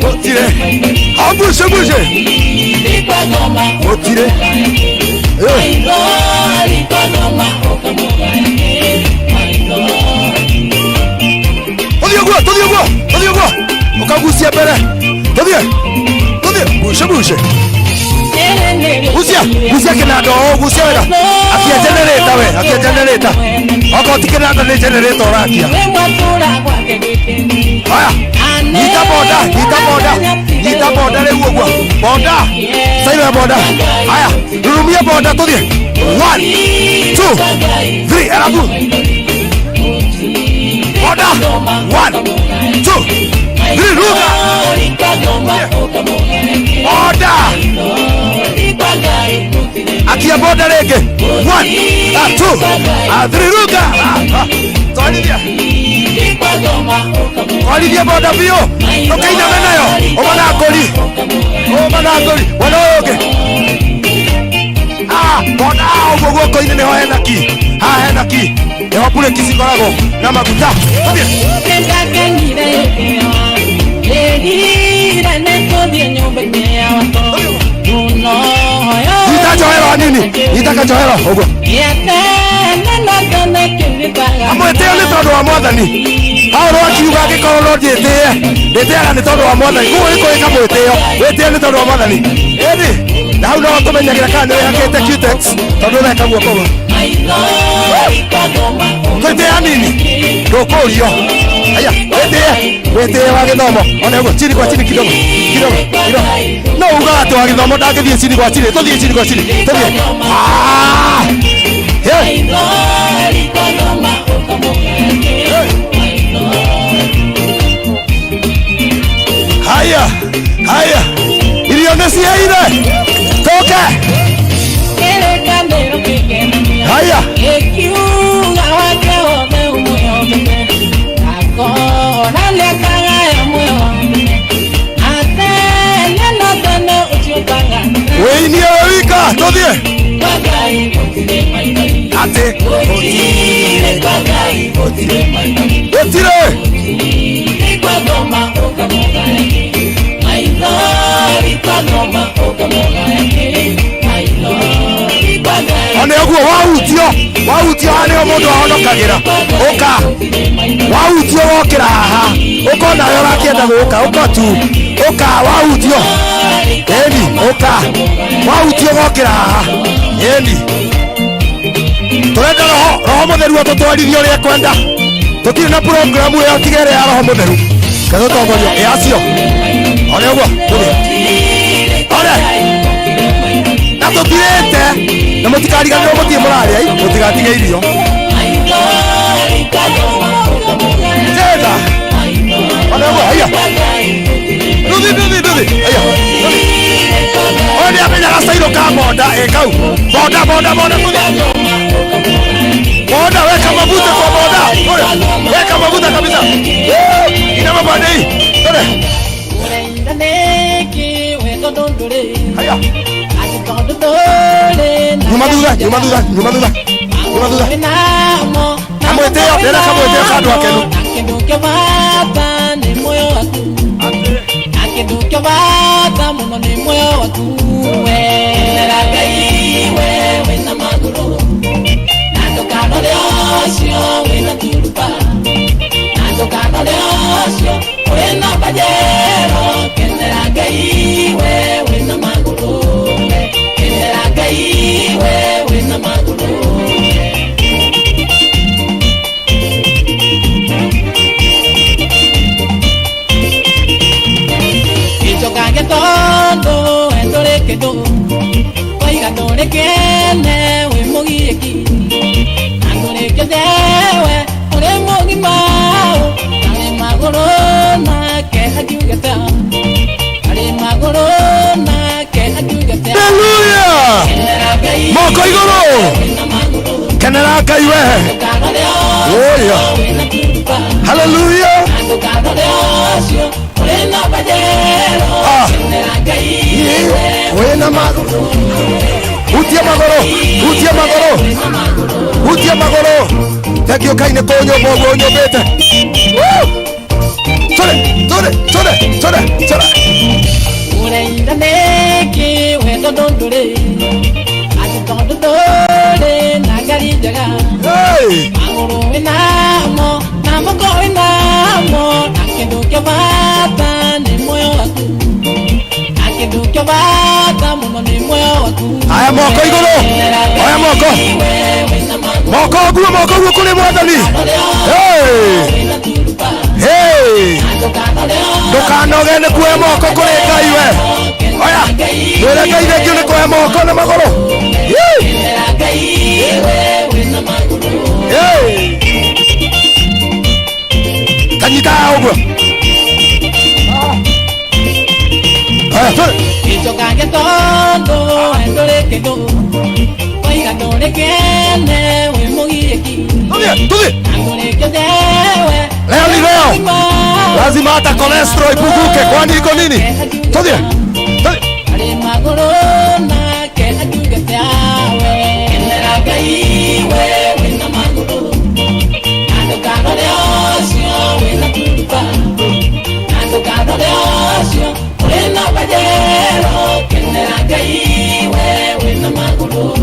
A: gutire ambuce gutire Tuthie guo ukagucia mbere tuthie buce gucia kinanda gucia wega akia generator oko ti kinanda ni generator urakia haya nyita boda riu uguo boda saira boda haya rurumia boda tuthie 1 2 3 arabu boda 1 2 3 ruga boda akia boda rege 1 2 3 ruga twarithia boda biu tukainame nayo umanangori wanoge boda uguo guoko-ini niho hena ki haha hena ki niho bureki cikoragwo na maguta nyita kajohero uguo amwitio ni tondu wa mwathani Paulo akiuga angikorwo no ndĩtĩaga nĩ tondũ wa mwathani kuo ĩkũĩka mwĩtĩo wĩtĩo nĩ tondũ wa mwathani ĩndĩ na hau no tũmenyagĩra kana nĩ wĩhakĩte Q-Tex tondũ ũreka guoko guo twĩtĩe nini ndũkũrio aya wĩtĩe wa gĩthomo ona ũguo chini kwa chini kidogo no ugaga atĩ wa gĩthomo ndangĩthiĩ chini kwa chini tũthiĩ chini kwa chini tũthiĩ haya irio nĩ ciaire toke haya wĩinie we wika tũthiĩ ate gũtirĩ one ũguo wahutio haha nĩho mũndũ ahonokagĩra ũka wahutio wokĩra haha ũkona we ũrakĩenda gũka ũka tu ũka wahutio ĩni ũka wahutio wokĩra haha ĩni tũrenda roho mũtheru atũtwarithie ũrĩa kwenda tũtirĩ na programu ĩyo tiga ĩrĩa ya roho mũtheru katũtongorio ĩacio one ũguo na tũtirĩte na mũtikariganĩrwo mũtirĩ mũrarĩa mũtigatige irio jenda one ũguo haya nduthi haya oya nĩ amenyaga cairũ ka boda kau boda boda weka mafuta kwa boda weka mafuta kabisa ina mabadei haya nyuma thutha kamwĩtĩo ndĩra kamwĩtĩo kandu akenu
C: Nakindu kyo bata muno ni moyo waku Kenera Ngai wewe na maguru Natokano leosio wina turupa Natokano leosio wina pajero Kenera Ngai wewe na maguru Kenera Ngai wewe na maguru Kage todo endore kedo Oiga dore kene we mogieki Andore kedewe ore mogi mao Ale magoro na ke hajugata Ale magoro na ke hajugata
A: Hallelujah Moko igoro Kenera Ngai we Oh yeah Hallelujah Wena magoro Utia magoro Takio kaine tonyo bogo nyobete Tore
C: Ure indaneki wedo dondore Ati dondore nagari jaga Magoro wenamo Namoko wenamo Nakindu kyo bata ni moyo waku Nakindu kyo bata muno ni moyo waku
A: Aya moko igoro Aya moko Moko kule mwadani Hey Ndukanoge kuhe moko kule Ngai we Oya Mwere Ngai thengio ni kuhe moko na magoro Kanyita uguo
C: Ichokange todo endore kedo Oiga dore kene we mogieki
A: Tuthi
C: Andore kedewe
A: Leo ni leo Lazima hata cholesterol ipunguke kwani iko nini Tuthi
C: Ale magoro na ke hajugata we Kenera Ngai we na magoro Natokano leosio we na turupa Natokano leosio we na pajero Kenera Ngai we na magoro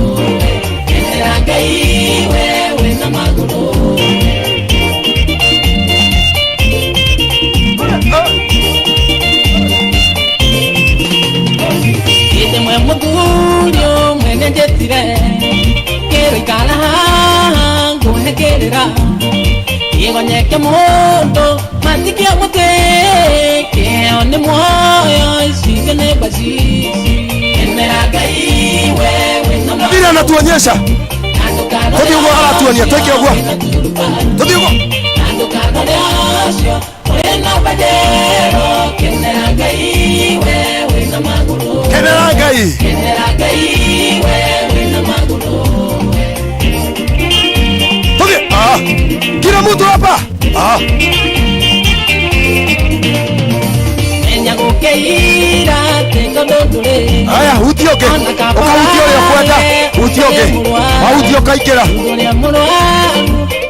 C: Kenera Ngai we na magoro Ite mwe mugurio mwene jetire Kero ikala hangu hekerera Igo nyeke mundo matikia mute Keo ni moyo isike ne basisi Kenera Ngai wewe na magoro
A: Bila anatuonyesha Tuthi uguo aratuonia tweke uguo Tuthi uguo
C: Natokano leosio wena pajero Kenera Ngai wewe na magoro
A: Kenera Ngai
C: Kenera Ngai wewe na magoro
A: Tuthi Kila mtu hapa
C: Menya gukeira tengo dondore
A: Aya utioke Ukautio leo kwenda Utioke Mautio ikera
C: Ndore murwa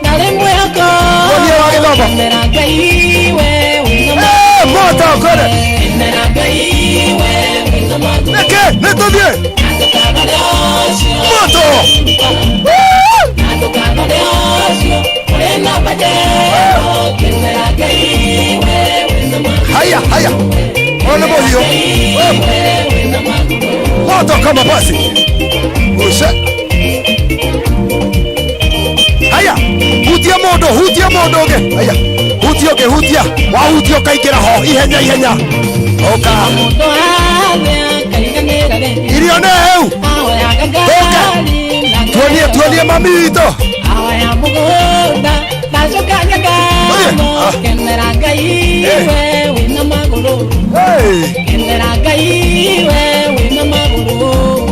C: Nare mweko
A: Wonye wa githomo
C: Kenera Ngai wewe na
A: Moto kore
C: Kenera Ngai wewe na magoro
A: Neke Netuthie
C: Natokano leosio
A: Moto
C: Natokano leosio wena pajero Kenera Ngai wewe na magoro
A: Haya Ona moyo
C: wewe na magoro
A: Moto kama basi Usha Haya Hutia modo ge Haya Hutia Wahutia kaikera ho ihenya Oka
C: Mundo ane kaiganera re
A: Irione heu
C: Awa ya gagari
A: Tuonie mamito
C: Awa ya mugunda Nachoka nyagano Kenera Ngai wewe na magoro Kenera Ngai wewe na magoro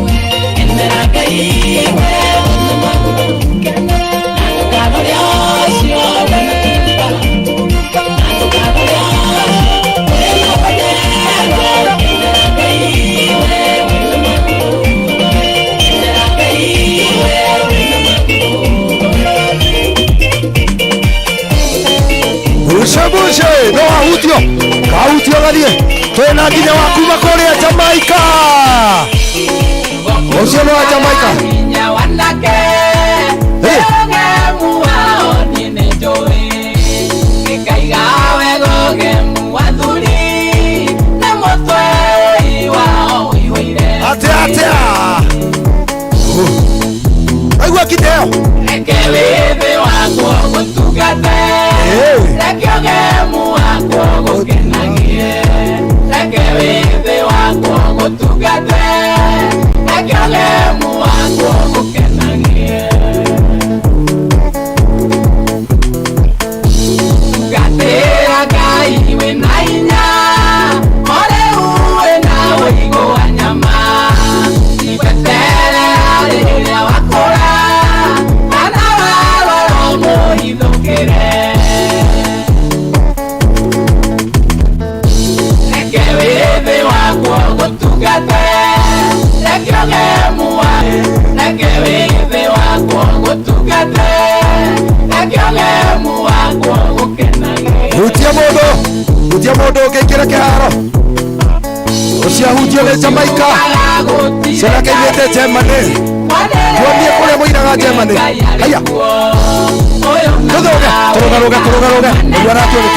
C: Kenera Ngai wewe na magoro Natokano leosio Natokano leosio wena pajero Kenera Ngai wewe na magoro Kenera Ngai wewe na magoro
A: Bushe No ahutio Galie twina nginya wa kuma kuria Jamaica ucio no wa Jamaica atia aigua kideo
C: Ekebebe wako gutugate Lekogemu wako gukenagie Lekebebe wako gutugate Lekogemu wako gukenagie Gatera kai wena inya Ore uwe na wigo wanyama Ibetere arelia wakora Lekebebe wako gutugate Lekogemu wako gukenagie
A: Hutia mundu ukikira kiharo ucio hutie ni Jamaica ciana kaimite Germany tuonie kuria muiraga Germany haya turugaruga niguo aratwira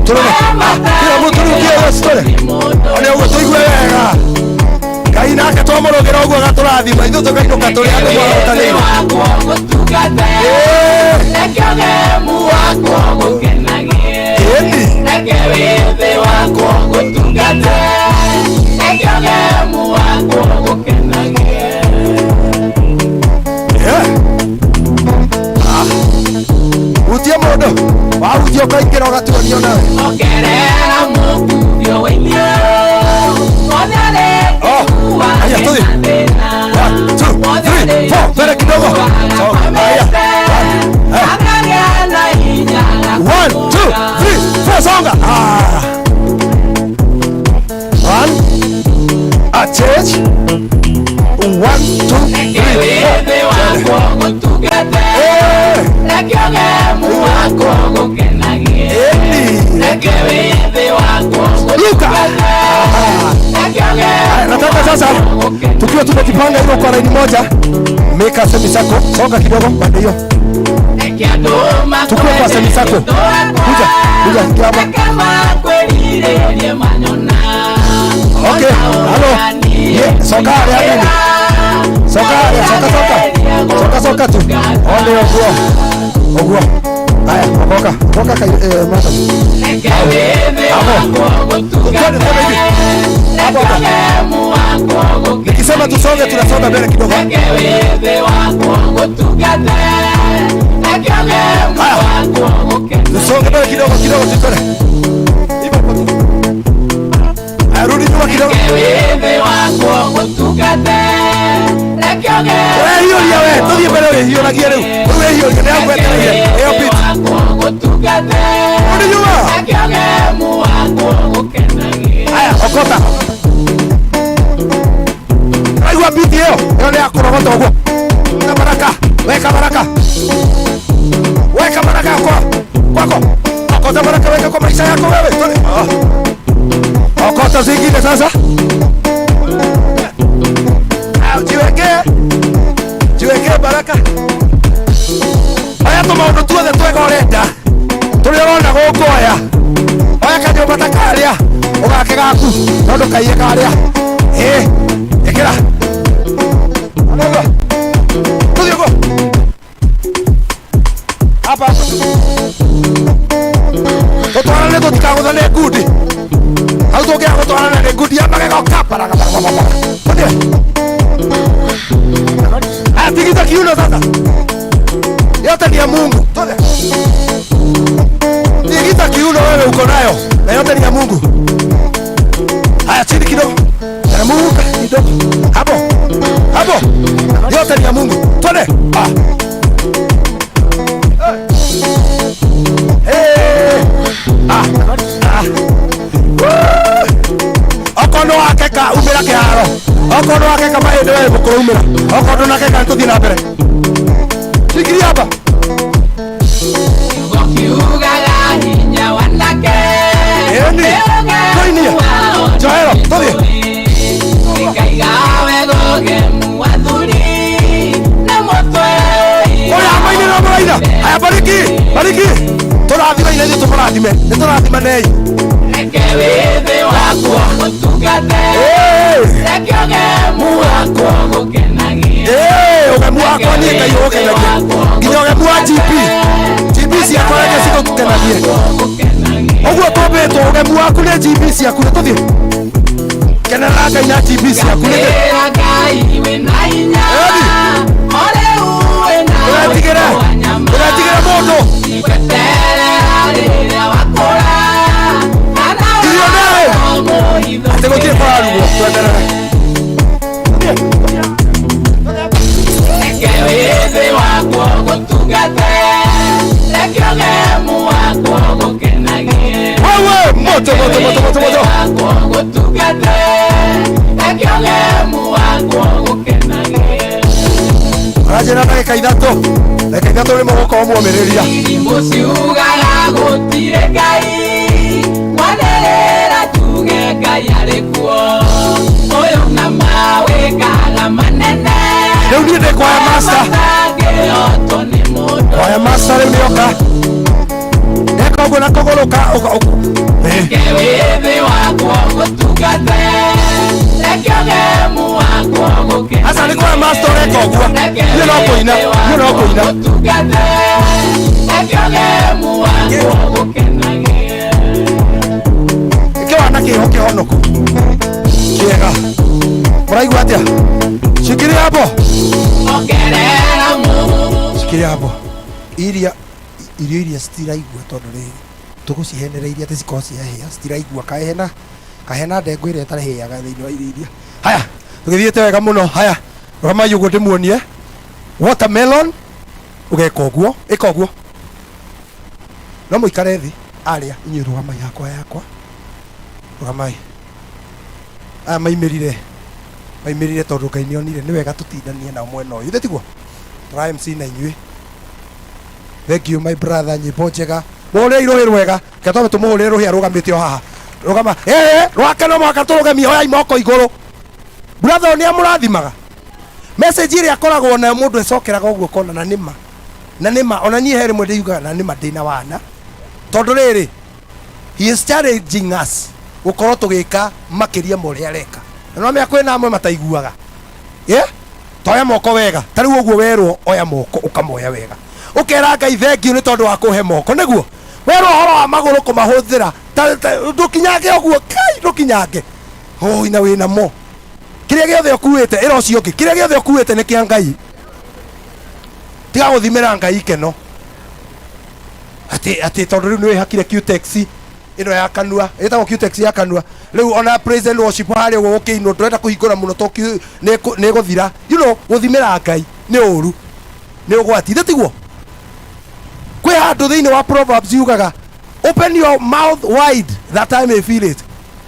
A: turuga kira muturukie westore one uguo tuigue wega Ngai nake twamurugira uguo gaturathima ithu tukainuka turi andu mwarotanire
C: Lekogemu wako gukenagie Lekebebe wako gutugate Lekogemu wako gukenagie
A: Hutia mundu wahutia ukaingira ugatuonia nawe
C: Okerera mukurio wimio Odare
A: haya tuthi 1 2 3 4 mbele kidogo haya 1 2 3 4 songa 1 a change 1 2
C: Lekebebe wako gutugate Lekogemu wako gukenagie Lekebebe wako gutugate
A: nataka sasa tukiwa tumejipanga hivyo kwa laini moja meka semi zako songa kidogo pande hiyo tukiwa kwa semi zako kuja hapa okay halo soka hapa soka tu ole oguo haya okoka mata nikisema tusonge tunasonga mbele kidogo tusonge mbele kidogo tukore arudi nyuma kidogo hiyo ya wewe tuthie mbele hiyo na giere wewe hiyo ni yangu etereire hiyo pit rudi nyuma haya okota aigua pit hiyo ni akorogota uguo weka baraka kwako okota baraka weka kwa maisha yako wewe okota zingine sasa jiwekee baraka aya tumaundu tuothe twega urenda turia urona guku aya oya kanyumba ta karia ugake gaku no ndukaiye karia ikira tuthie uguo hapa tutwarane tutikaguthane ngundi hau tungia gutwarana ni ngundi ya magego kaparaga atigita kiuno sasa yote ni ya Mungu tigita kiuno wewe uko nayo na yote ni ya Mungu haya chini kidogo taramuka kidogo hapo yote ni ya Mungu twende okono akeka umira kiharo okono akeka mahindi wewe mukurumira okono nakeka ntuthie na mbere sikiri hapa
C: Ukiugaga hinya wanake
A: koinia haya haya bariki turathima ina ithu turathime ni turathima nei
C: reke withe wakwa gutungate reke ugemu wakwa gukenagie
A: ugemu wakwa ni ngai ukenagie nginya ugemu wa GP ciakwa reke cigukenagie oguo twambĩtwo ugemu waku nĩ GP ciaku nĩ tũthiĩ kenera ngai na GP ciaku nĩ
C: ngai wĩna hinya
A: ũretigĩre mũndũ atĩ gũtirĩ kũrarugwo twenderere
C: reke wĩthĩ wakwa gũtungate reke ũgemu wakwa gũkenagie
A: moto
C: wakwa gũtungate reke ũgemu wakwa gũkenagie
A: arajĩra ndagĩka ithatũ nĩ mũgũkorwo mũmĩrĩria
C: mũciugaga gũtirĩ ngai mwanĩrĩra tuge ngai arĩ kuo ũyũ na mawĩkaga manene
A: rĩu niĩ ndĩ kwaya master
C: ngĩhotwo nĩ mũndũ
A: kwaya master rĩu nĩoka ndeka ũguo na kũgũrũka
C: reke wĩthĩ wakwa gũtungate reke ũgemu wakwa gũkenagie
A: aca nĩ kwaya master ũreka ũguo niĩ no kũina
C: gũtungate reke ũgemu wakwa gũkenagie
A: kĩwana kĩho kĩhonoku kĩega mũraigua atĩa cikĩrĩ hapo
C: ongerera
A: cikĩrĩ hapo irio iria citiraigua tondũ rĩrĩ tũgũcihenereirie atĩ cikorwo ciahĩa citiraigua kahena ndengũ ĩrĩa ĩtarahĩaga thĩinĩ wa irio iria haya tũgĩthiĩte wega mũno haya rũgamai ũguo ndĩmuonie watermelon ũgeka ũguo ĩka ũguo no mũikare thĩ arĩa inyuĩ rũgamai yakwa rũgamai aya maimĩrire tondũ Ngai nĩonire nĩ wega tũtindanie nao mwena ũyũ ithe tiguo tũra MC na inyuĩ thank you my brother nyĩmbo njega mũhũrĩre irũhĩ rwega ke twambe tũmũhũrĩre rũhĩ arũgamĩte o haha rũgama rwake no mwaka tũrũgamie hoyai moko igũrũ brother nĩ amũrathimaga message ĩrĩa akoragwo nayo mũndũ ecokeraga ũguo kona na nĩma ona niĩ he rĩmwe ndĩigaga na nĩma ndĩna wana tondũ rĩrĩ he is challenging us gũkorwo tũgĩka makĩria ma ũrĩa areka na no mĩaka kwĩna amwe mataiguaga toya moko wega ta rĩu ũguo werwo oya moko ũkamoya wega ũkera Ngai thank you nĩ tondũ wa kũhe moko nĩguo werwo ũhoro wa magũrũ kũmahũthĩra ndũkinyange ũguo kai ndũkinyange hoi na wĩna mo kĩrĩa gĩothe ũkuĩte ĩra ũcio ũngĩ kĩrĩa gĩothe ũkuĩte nĩ kĩa Ngai tiga gũthimĩra Ngai ikeno atĩ tondũ rĩu nĩ wĩhakire Q-Tex ino ya kanua ĩtagwo Q-Tex ya kanua rĩu ona praise and worship harĩa ũguo gũkĩinwo ndũrenda kũhingũra mũno tondũ nĩ gũthira gũthimĩra Ngai nĩ ũru nĩ ũgwati ithe tiguo kwĩ handũ thĩinĩ wa Proverbs yugaga open your mouth wide that I may feel it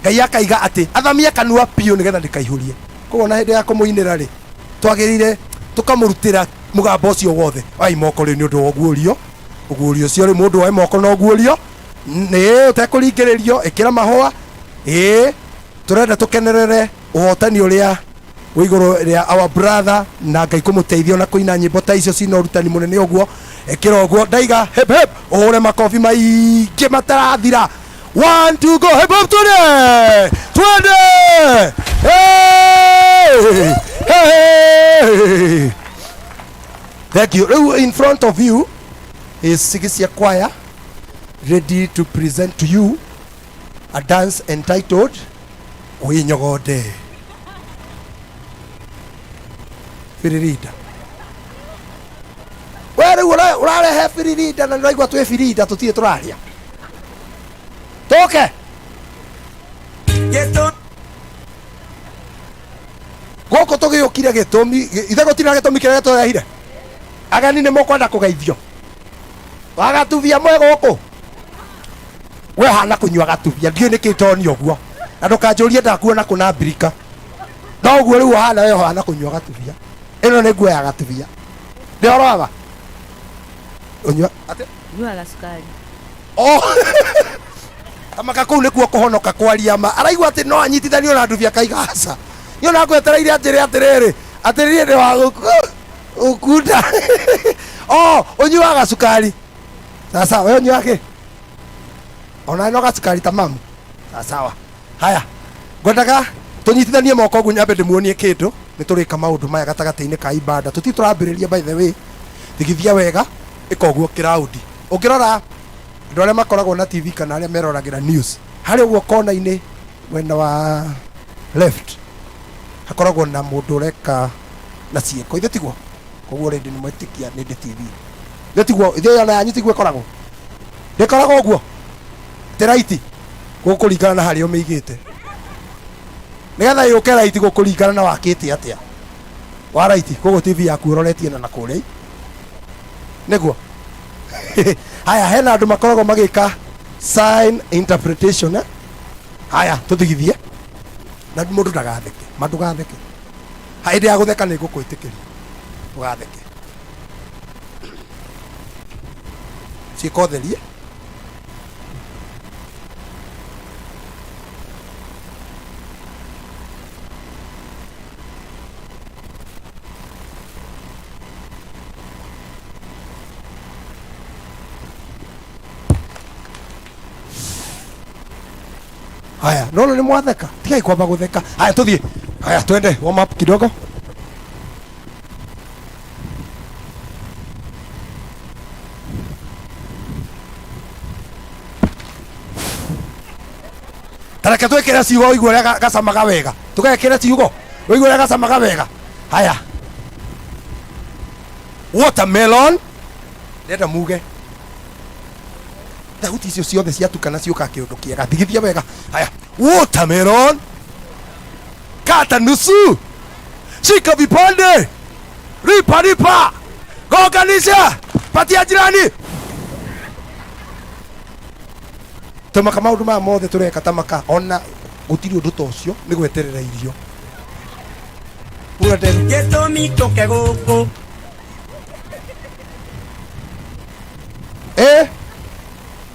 A: Ngai akaiga atĩ athamie kanua piũ nĩgetha ndĩkaihũrie koguo na hĩndĩ ya kũmũinĩra rĩ twagĩrĩire tũkamũrutĩra mũgambo ũcio wothe ai moko rĩ nĩ ũndũ wa ũguũrio ũcio rĩ mũndũ wa moko no ũguũrio nĩ ũtekũringĩrĩrio ĩkĩra mahũa tũrenda tũkenerere ũhotani ũrĩa wĩ igũrũ rĩa our brother na Ngai kũmũteithia na kũina nyĩmbo ta icio cina ũrutani mũnene ũguo ĩkĩra ũguo ndaiga hip hip ũhũre makobi maingĩ matarathira 1 2 go hip hop twende hey thank you in front of you is Sigisia Choir ready to present to you a dance entitled Winyogode Firirida where urarehe Firirida na ndiraigua twĩ Firirida tũtirĩ tũraria toke gũkũ tũgĩũkire gĩtũmi ithe gũtirĩ na gĩtũmi kĩrĩa tũrehire agani nĩ mũkwenda kũgeithio wagatubia mwe gũkũ we hana kũnyua gatubia ndiũ nĩkĩ toni ũguo na ndũkanjũrie ndakuona kũna mbirika no ũguo rĩu hana we hana kũnyua gatubia ĩno nĩ nguo ya gatubia ndĩoroaga ũnyua atĩ
D: nyuaga cukari
A: amaka kũu nĩkuo kũhonoka kwaria ma araigua atĩ no anyitithanio na ndubia kaigaca niona ngwetereire atĩrĩ atĩrĩrĩ ndĩ wa gũkunda Oh, unyuaga cukari. Sasa wewe unyuage. Ona no gacukari tamamu. Sawa. Haya. Ngwendaga tunyitithanie moko gunyambe ndimuonie kindu ni turika maundu maya gatagati-ini ka ibada tuti turambiriria by the way thigithia wega ikoguo kiraundi ukirora andu aria makoragwo na TV kana aria meroragira news hari uguo kona-ini mwena wa left hakoragwo na mundu ureka na cieko ithe tiguo koguo rendi ni mwetikia ni ndi TV ithe tiguo ithe yana yanyu tiguo ikoragwo ndikoragwo uguo ti right gukuringana na haria umeigite nigetha yuke right gukuringana na wakite atia wa right koguo TV yaku uroretie na kuria niguo haya hena andu makoragwo magika sign interpretation haya tuthigithie na mundu ndagatheke mandugatheke haindi ya gutheka ni ngukwitikiria ugatheke cikotherie haya nono ni mwatheka tigai kwamba gutheka haya tuthie haya twende warm up kidogo tareke twekera ciugo igwe ria gacamaga wega tugekera ciugo igwe ria gacamaga wega haya watermelon ndenda muge thauti icio ciothe ciatukana ciuka kiundu kiega thigithia wega haya watermelon kata nusu shika vipande ripa gonganisha patia jirani tamaka maundu maya mothe tureka tamaka ona gutiri undu ta ucio ni gweterera irio
B: gitumi tuke guku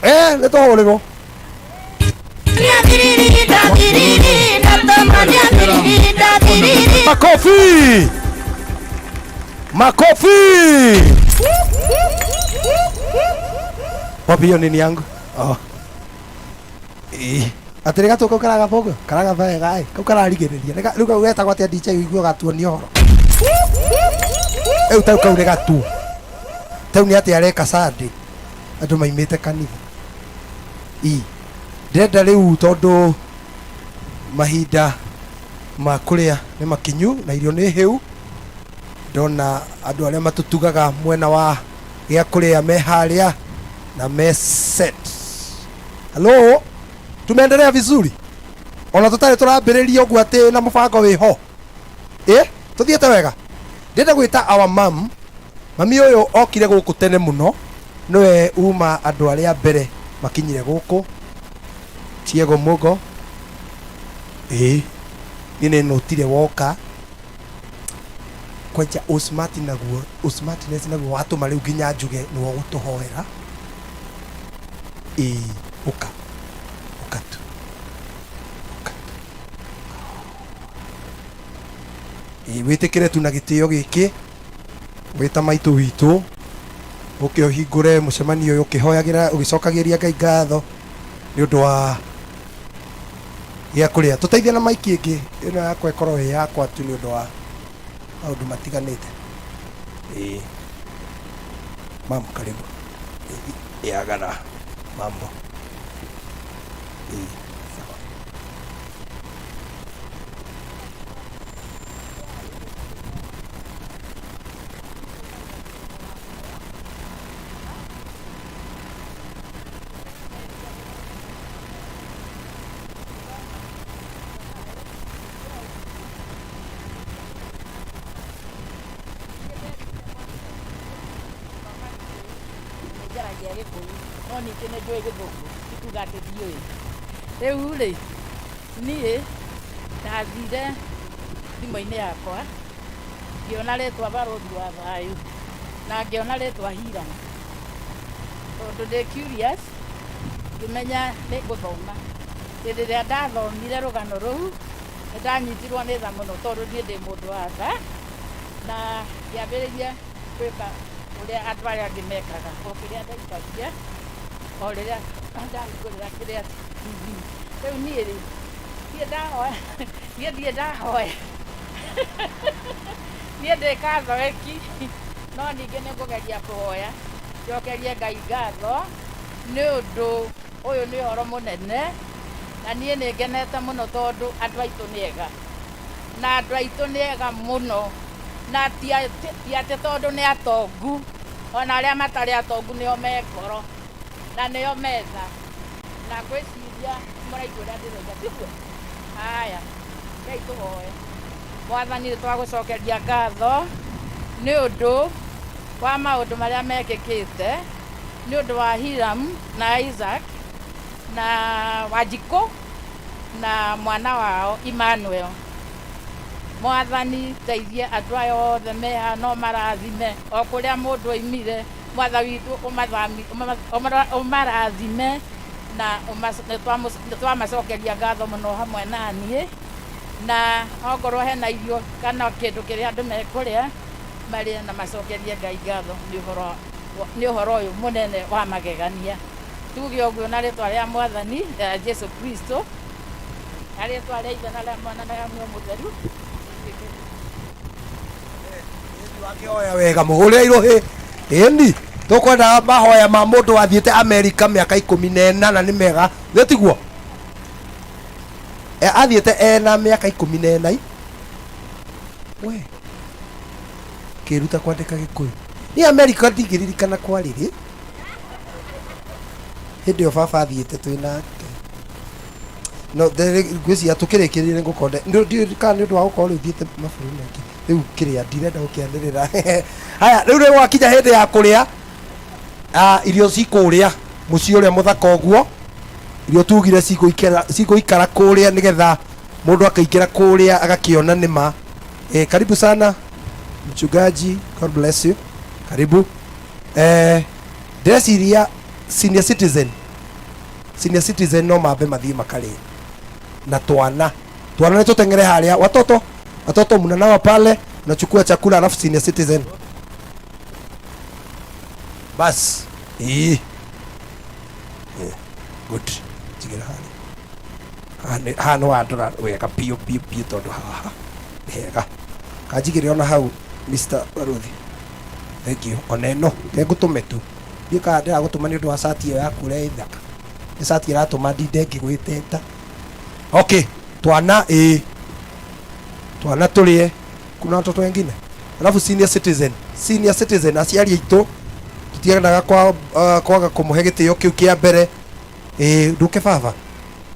A: nĩ tũhũrĩrwo makofi makofi wapi hiyo nini yangu atĩrĩ gatũ kau karagabogo karagabega kau kararigĩrĩria rĩu kau getagwo atĩa DJ ũiguo gatuonia ũhoro rĩu tau kau nĩ gatu tau nĩ atĩ areka Sunday andũ maimĩte kanitha ndĩrenda rĩu tondũ mahinda ma kũrĩa nĩ makinyu na irio nĩ hĩu ndona andũ arĩa matũtugaga mwena wa gĩa kũrĩa me harĩa na me set hello tumeendelea vizuri ona tũtarĩ tũrambĩrĩria ũguo atĩ na mũbango wĩho tũthiĩte wega ndĩrenda gwĩta our mami ũyũ okire gũkũ tene mũno nĩwe uma andũ arĩa mbere makinyire gũkũ Chiego Mugo nĩ notire woka kwenja Osmartness naguo watũma rĩu nginya njuge nĩwo gũtũhoera ũka tu wĩtĩkĩre tu na gĩtĩo gĩkĩ wĩta maitũ witũ ũke ũhingũre mũcemanio ũyũ ũkĩhoyagĩra ũgĩcokagĩria Ngai ngatho nĩ ũndũ wa gĩa kũrĩa tũteithia na maiki ĩngĩ ĩno yakwa ĩkorwo ĩ yakwa tu nĩ ũndũ wa maũndũ matiganĩte mambo karibu yagana mambo
D: rĩu rĩ niĩ ndathire thimũ-inĩ yakwa ngĩona rĩtwa barũthi wa thayũ na ngĩona rĩtwa Hirana tondũ ndĩ curious ngĩmenya nĩ ngũthoma hĩndĩ ĩrĩa ndathomire rũgano rũu nĩ ndanyitirwo nĩ tha mũno tondũ niĩ ndĩ mũndũ wa tha na ngĩambĩrĩria gwĩka uria andũ arĩa angĩ mekaga o kĩrĩa ndaikagia o rĩrĩa ndahingũrĩra kĩrĩa TV rĩu niĩ rĩ niĩ ndahoya niĩ ndirĩ ndahoya niĩ ndĩ katholeki no ningĩ nĩ ngũgeria kũhoya njokerie Ngai ngatho nĩ ũndũ ũyũ nĩ ũhoro mũnene na niĩ nĩ ngenete mũno tondũ andũ aitũ nĩ ega na andũ aitũ nĩ ega mũno na ti atĩ tondũ nĩ atongu ona arĩa matarĩ atongu nĩo me ngoro na nĩo metha na ngwĩciria mũraigua ũrĩa ndĩroiga tiguo haya Ngai tũhoe Mwathani nĩtwagũcokeria ngatho nĩ ũndũ wa maũndũ marĩa mekĩkĩte nĩ ũndũ wa Hiram na Isaac na Wanjikũ na mwana wao Emmanuel. Mwathani teithie andũ aya othe meha no marathime o kũrĩa mũndũ oimire Mwathani witũ ũmarathime na nĩtwamacokeria ngatho mũno hamwe naniĩ na ongorwo hena irio kana kĩndũ kĩrĩa andũ mekũrĩa marĩe na macokerie Ngai ngatho nĩ ũhoro ũyũ mũnene wa magegania tuge ũguo na rĩtwa rĩa Mwathani Jesu Kristo na rĩtwa rĩa Ithe na rĩa Mwana na rĩa Muoyo Mũtheru.
A: Wakĩhoya wega mũgũrĩre irohĩ ĩni tũkwenda mahoya ma mũndũ wathiĩte Amerika mĩaka 14 nĩ mega gĩtiguo athiĩte ena mĩaka 14 we kĩruta kwandĩka Gĩkũyũ ni Amerika ndigĩririkana kwarĩrĩ hĩndĩ ĩyo baba athiĩte twĩnake no ngwĩciria tũkĩrĩkĩrĩre ngũkonde kana nĩ ũndũ wa gũkorwo rĩu thiĩte mabũrũri mangĩ rĩu kĩrĩa ndirenda gũkĩanĩrĩra haya rĩu nĩ gwakinya hĩndĩ ya kũrĩa irio cikũrĩa mũciĩ ũrĩa mũthaka ũguo irio tugire cigũikara kũrĩa nĩgetha mũndũ akaingĩra kũrĩa agakĩona nĩma karibu sana mchungaji, God bless you, karibu ndĩreciria senior citizen no mambe mathiĩ makarĩ na twana nĩ tũteng'ere harĩa watoto mnanawa pale unachukua chakula alafu senior citizen bas good tigira hano andora wega pio tondu haha hega kanjigire ona hau Mr. Baruthi thank you oneno ngũtũme tu ndika ndĩra gũtũma nĩ ũndũ wa sati ĩyo yaku ũrĩa ĩthaka nĩ sati ĩratũma ndinde ngĩgwĩteta okay twana tũrĩe kuna watoto wengine alafu senior citizen aciari aitũ tutiendaga kwaga kũmũhe gĩtĩo kĩu kĩa mbere ndũke baba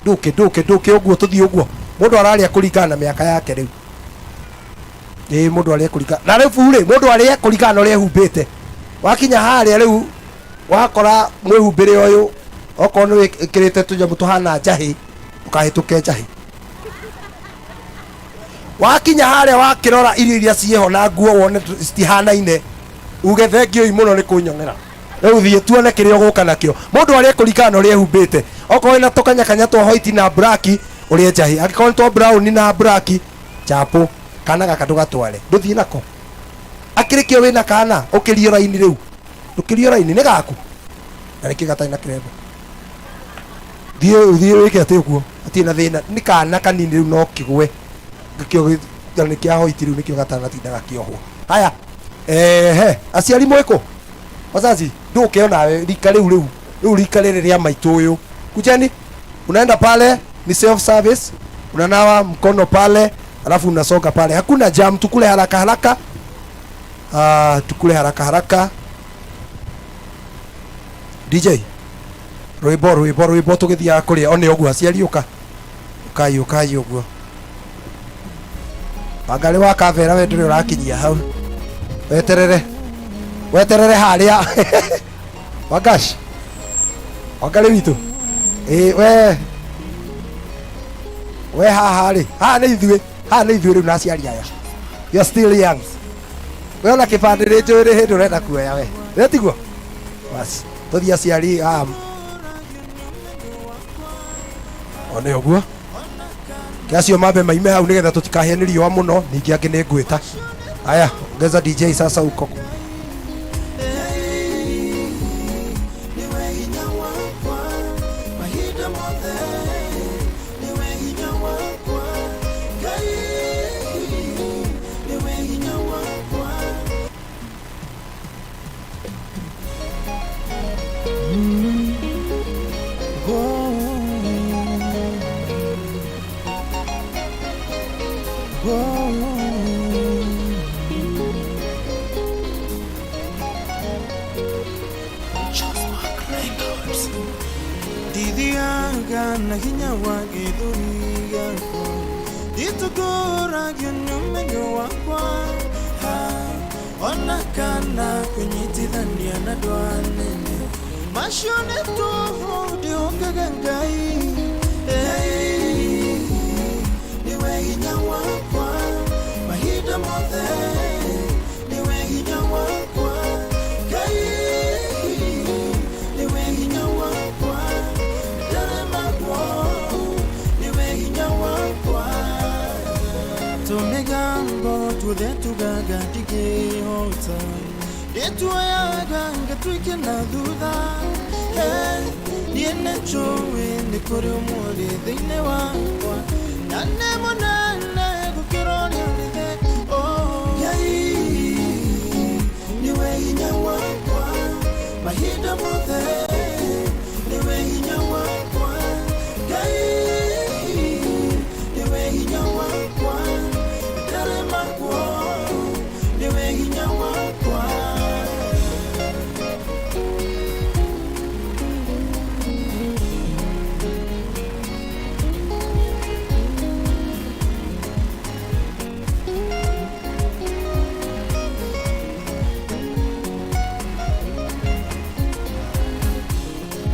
A: ndũke ũguo tũthiĩ ũguo mũndũ ararĩa kũringana na mĩaka yake rĩu mũndũ arĩa kũringana na rĩu mũndũ arĩa kũringana na ũrĩa ehumbĩte wakinya harĩa rĩu wakora mwĩhumbĩre ũyũ okorwo nĩ wĩkĩrĩte tũnyamũ tũhana njahĩ ũkahĩtũke njahĩ wakinya harĩa wakĩrora irio iria ciĩho na nguo wone citihanaine uge thengio mũno nĩ kũnyong'era rĩu thiĩ tuone kĩrĩa ũgũka nakĩo mũndũ arĩa kũringana na ũrĩa ehumbĩte okorwo na tũkanyakanya twa white na black ũrĩa njahĩ angĩkorwo nĩ twa brown na black chapo kana gaka ndũgatware ndũthiĩ nako akĩrĩkio wĩna kana ũkĩrio raini rĩu ndũkĩrio raini nĩ gaku na nĩkĩ gatarĩ na kĩrembo thiĩ wĩke atĩ ũguo atirĩ na thĩna nĩ kana kanini rĩu no kĩgwe gĩkĩo nĩ kĩa white rĩu nĩkĩo gatanatindaga kĩohwo haya aciari mwĩkũ wazazi ndũke onawe rika rĩu rika rĩrĩ rĩa maitũ ũyũ kujeni unaenda pale ni self service unanawa mkono pale alafu unasonga pale hakuna jam tukule haraka DJ rwĩmbo tũgĩthiaga kũrĩa one ũguo aciari ũkai ũguo wangarĩ wa kavera we ndũrĩ ũrakinyia hau weterere harĩa wangaci wangarĩ witũ we haha nĩ ithuĩ rĩu na aciari aya you're still young we ona kĩbandĩ rĩ njũĩ rĩ hĩndĩ ũrenda kuoya we retiguo basi tũthiĩ aciari one ũguo kĩacio mambe maime hau nĩgetha tũtikahĩa nĩ riũa mũno ningĩ angĩ nĩ ngwĩta haya ongeza DJ sasa uko
E: Didiaga na hinya wa githuriga ditugora gyumenyo wakwa ona kana kunyitithania na dwanene mashone tu diongaga ngai niwe hinya wakwa mahida mothe niwe hinya wakwa ngai niwe hinya wakwa Tumegambo tuwe tugaga dige hota Etuayaga nga tuike na duda Niene chowe nikore umore dhine wakwa Nane monane kukironi alide Yai niwe hinya wakwa Mahida mothe niwe hinya wakwa Gai niwe hinya wakwa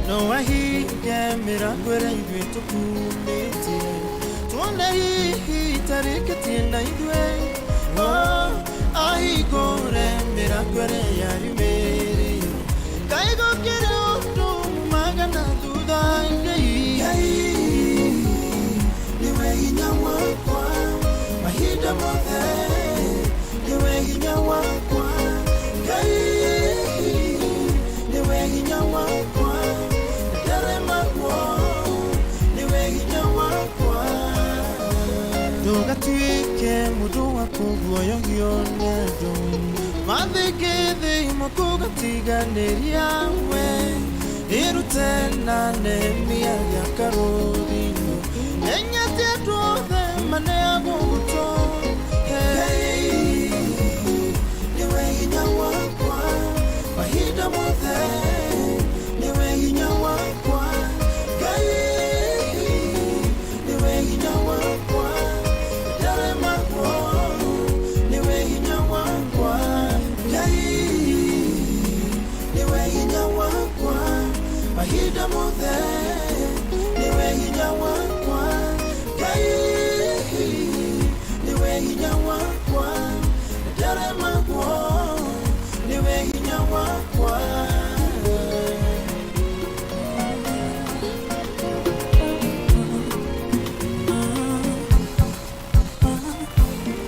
E: No ahi mira kwere ingwe tukumete Tuone hi tarikati na idwe ahi gore mira kwere yari mere Kaigo kere otu magana duda ngai Niwe hinya wakwa mahida mothe Niwe hinya wakwa ngai Niwe hinya wakwa Tugatwike mudu wakuguo yongionedo Mathikithe mokugatiganeria we Irutena nemia ya karorino Enyate tuothe mane aguguto Niwe hinya wakwa mahida mothe Niwe hinya wakwa Niwe hinya wakwa Mahida mothe niwe hinya wakwa Gai niwe hinya wakwa Dare magwo niwe hinya wakwa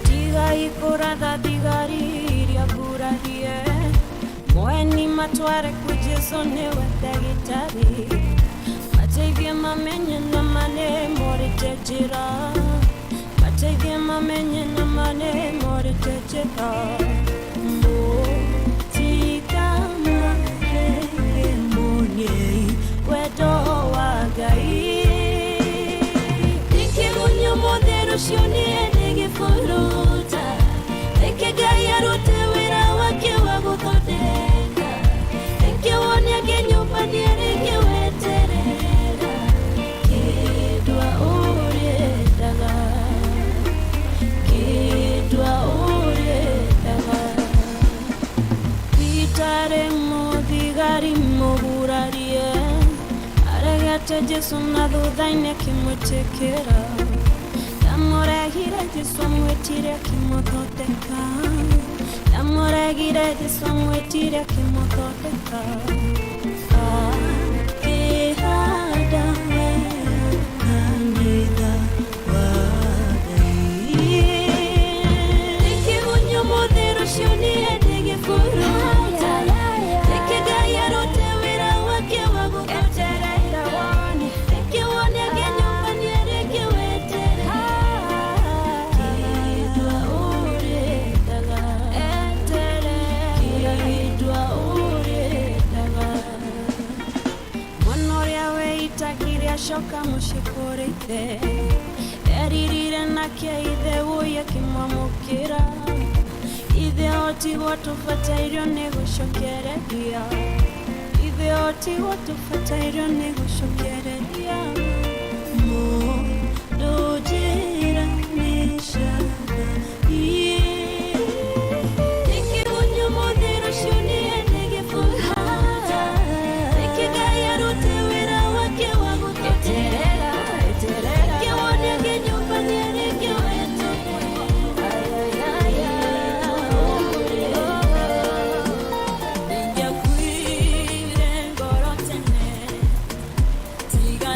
F: Digai kurada digari ria kurarie Moeni matware kujeso newe dagitari Mateivie mamenye na mane more tejira Mateivie mamenye na mane more tejira Mo tika mahenge monye Wedo wagai Dike munyo modero shioni edege furuta Dike gaya rote wira wake wagutodeka Dike wonya genyupa niereke weterera Kidwa uredaga Kidwa uredaga Pitare modigari mogurarie Aregate jesu na dhudhaine kimutekera Amoragire Jesu amwetire akimuthodeka Amoragire Jesu amwetire akimuthodeka Akihada we kanitha wagai Ikimunyo muthiru cioni endege furuta Ikigaya rote wira wake wagukaterera woni Ikiwone genyumba niereke wetere Shoka mushikorete Eririre mwanake ithe uya kimwamukira ithe oti watubatairwo nĩ gũcokereria ithe oti watubatairwo nĩ gũcokereria mũndũ njĩranisha ikigunyo mũthiro ciũnie nĩgĩbũhata ikigai arute wĩra wake wa gũteterera kĩwone kĩnyũmba nĩarĩkĩwete injakwire ngoro tene tiga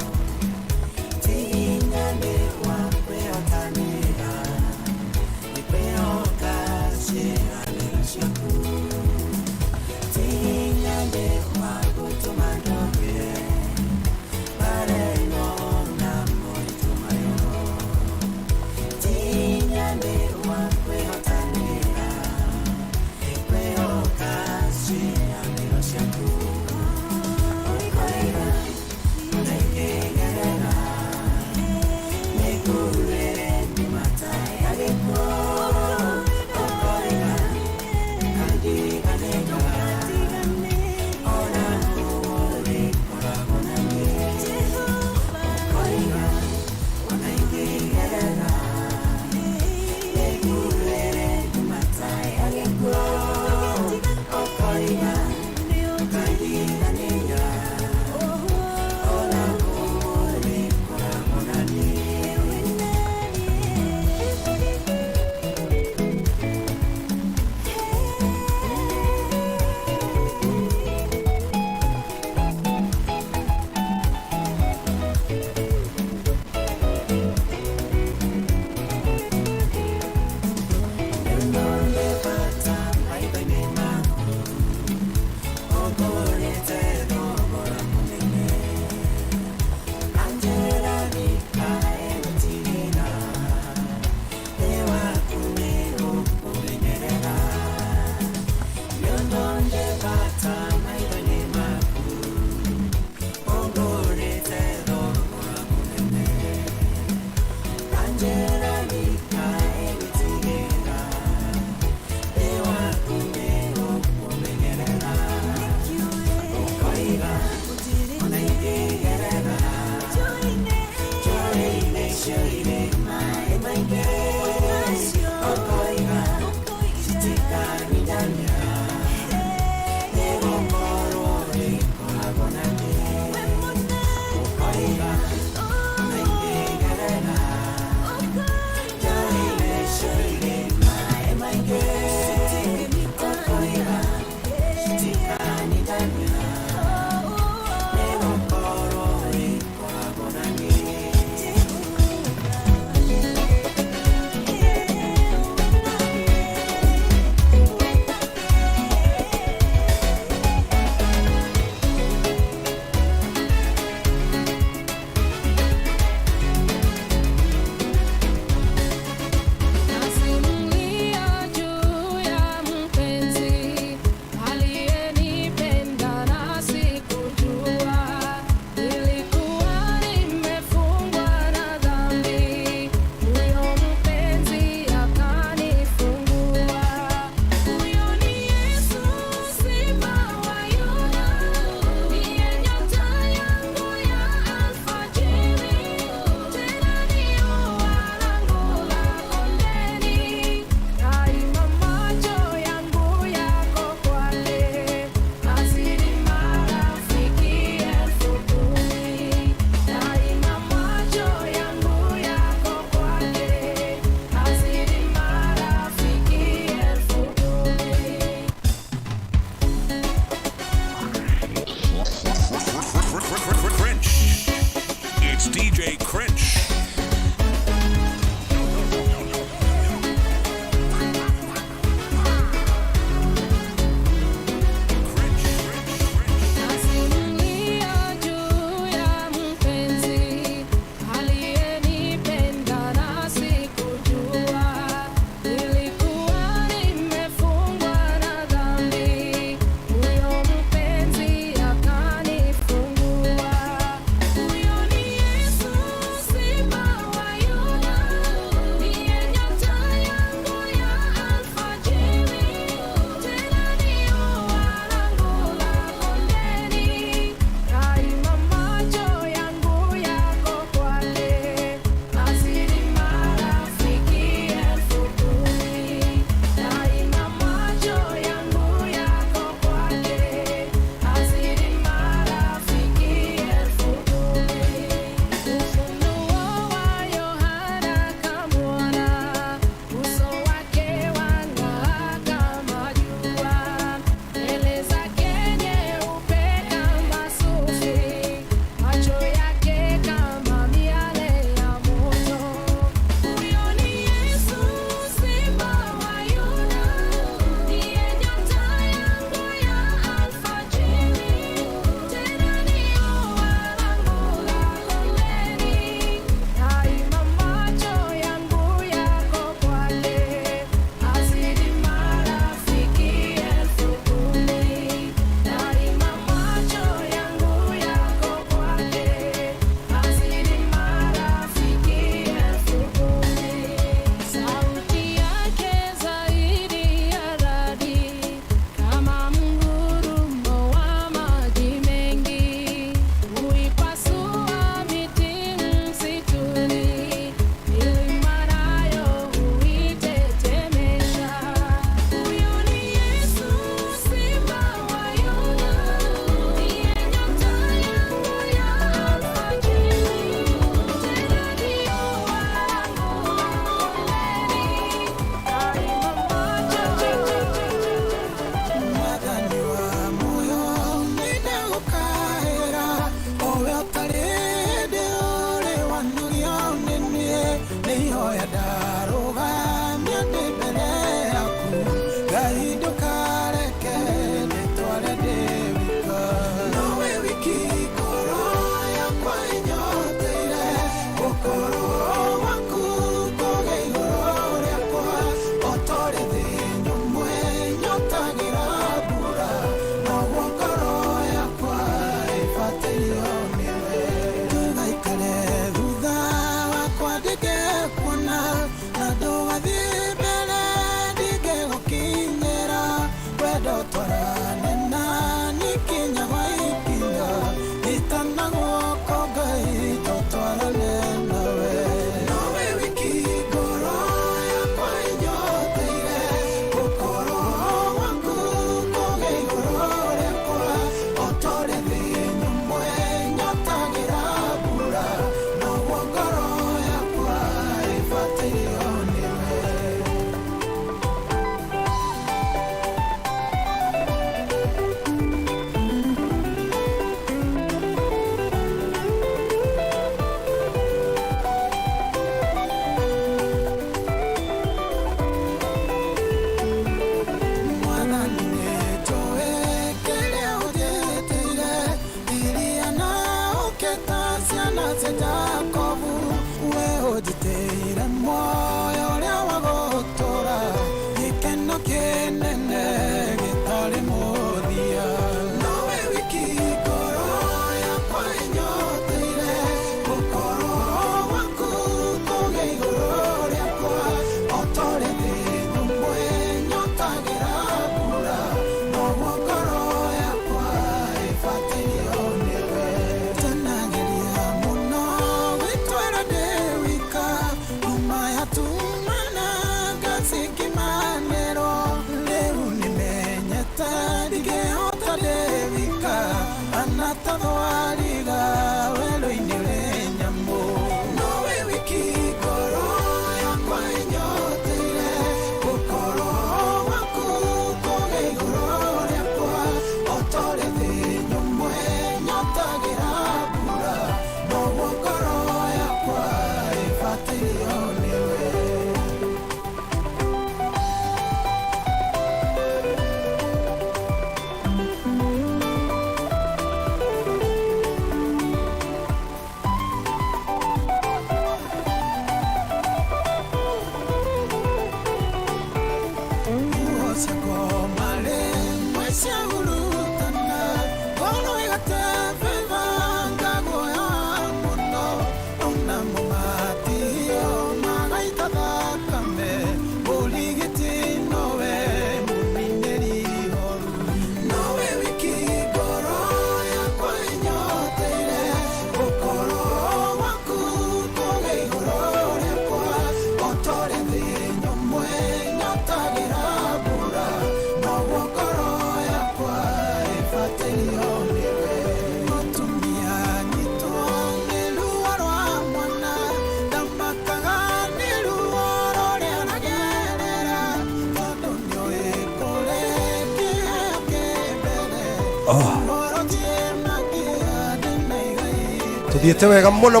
A: tuthiete wega muno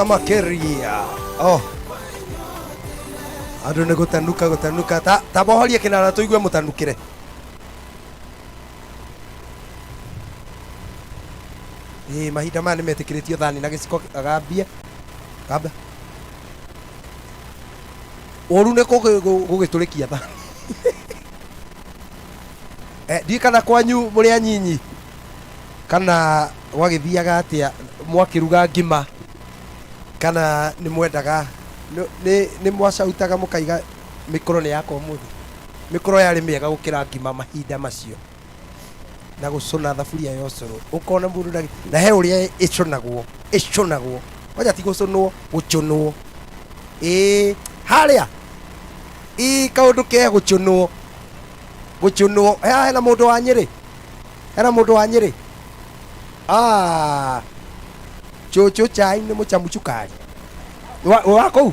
A: makiria andu ni gutanuka ta bohorie kinara tuigue mutanukire mahinda maya nimetikiritio thani na giciko agambia kamba oru ne gugiturikia thani ndi kana kwanyu muri anyinyi kana gwagithiaga atia mwakiruga ngima kana ni mwendaga ni mwacautaga mukaiga mikoro ni yakwa muthi mikoro yari miega gukira ngima mahinda macio na gucuna thaburia ya ucuru ukona mundu na he uria icunagwo waja ti gucunwo gucunwo haria kaundu ke gucunwo hena mundu wa Nyeri chuchu chai ni muchamu chukari wako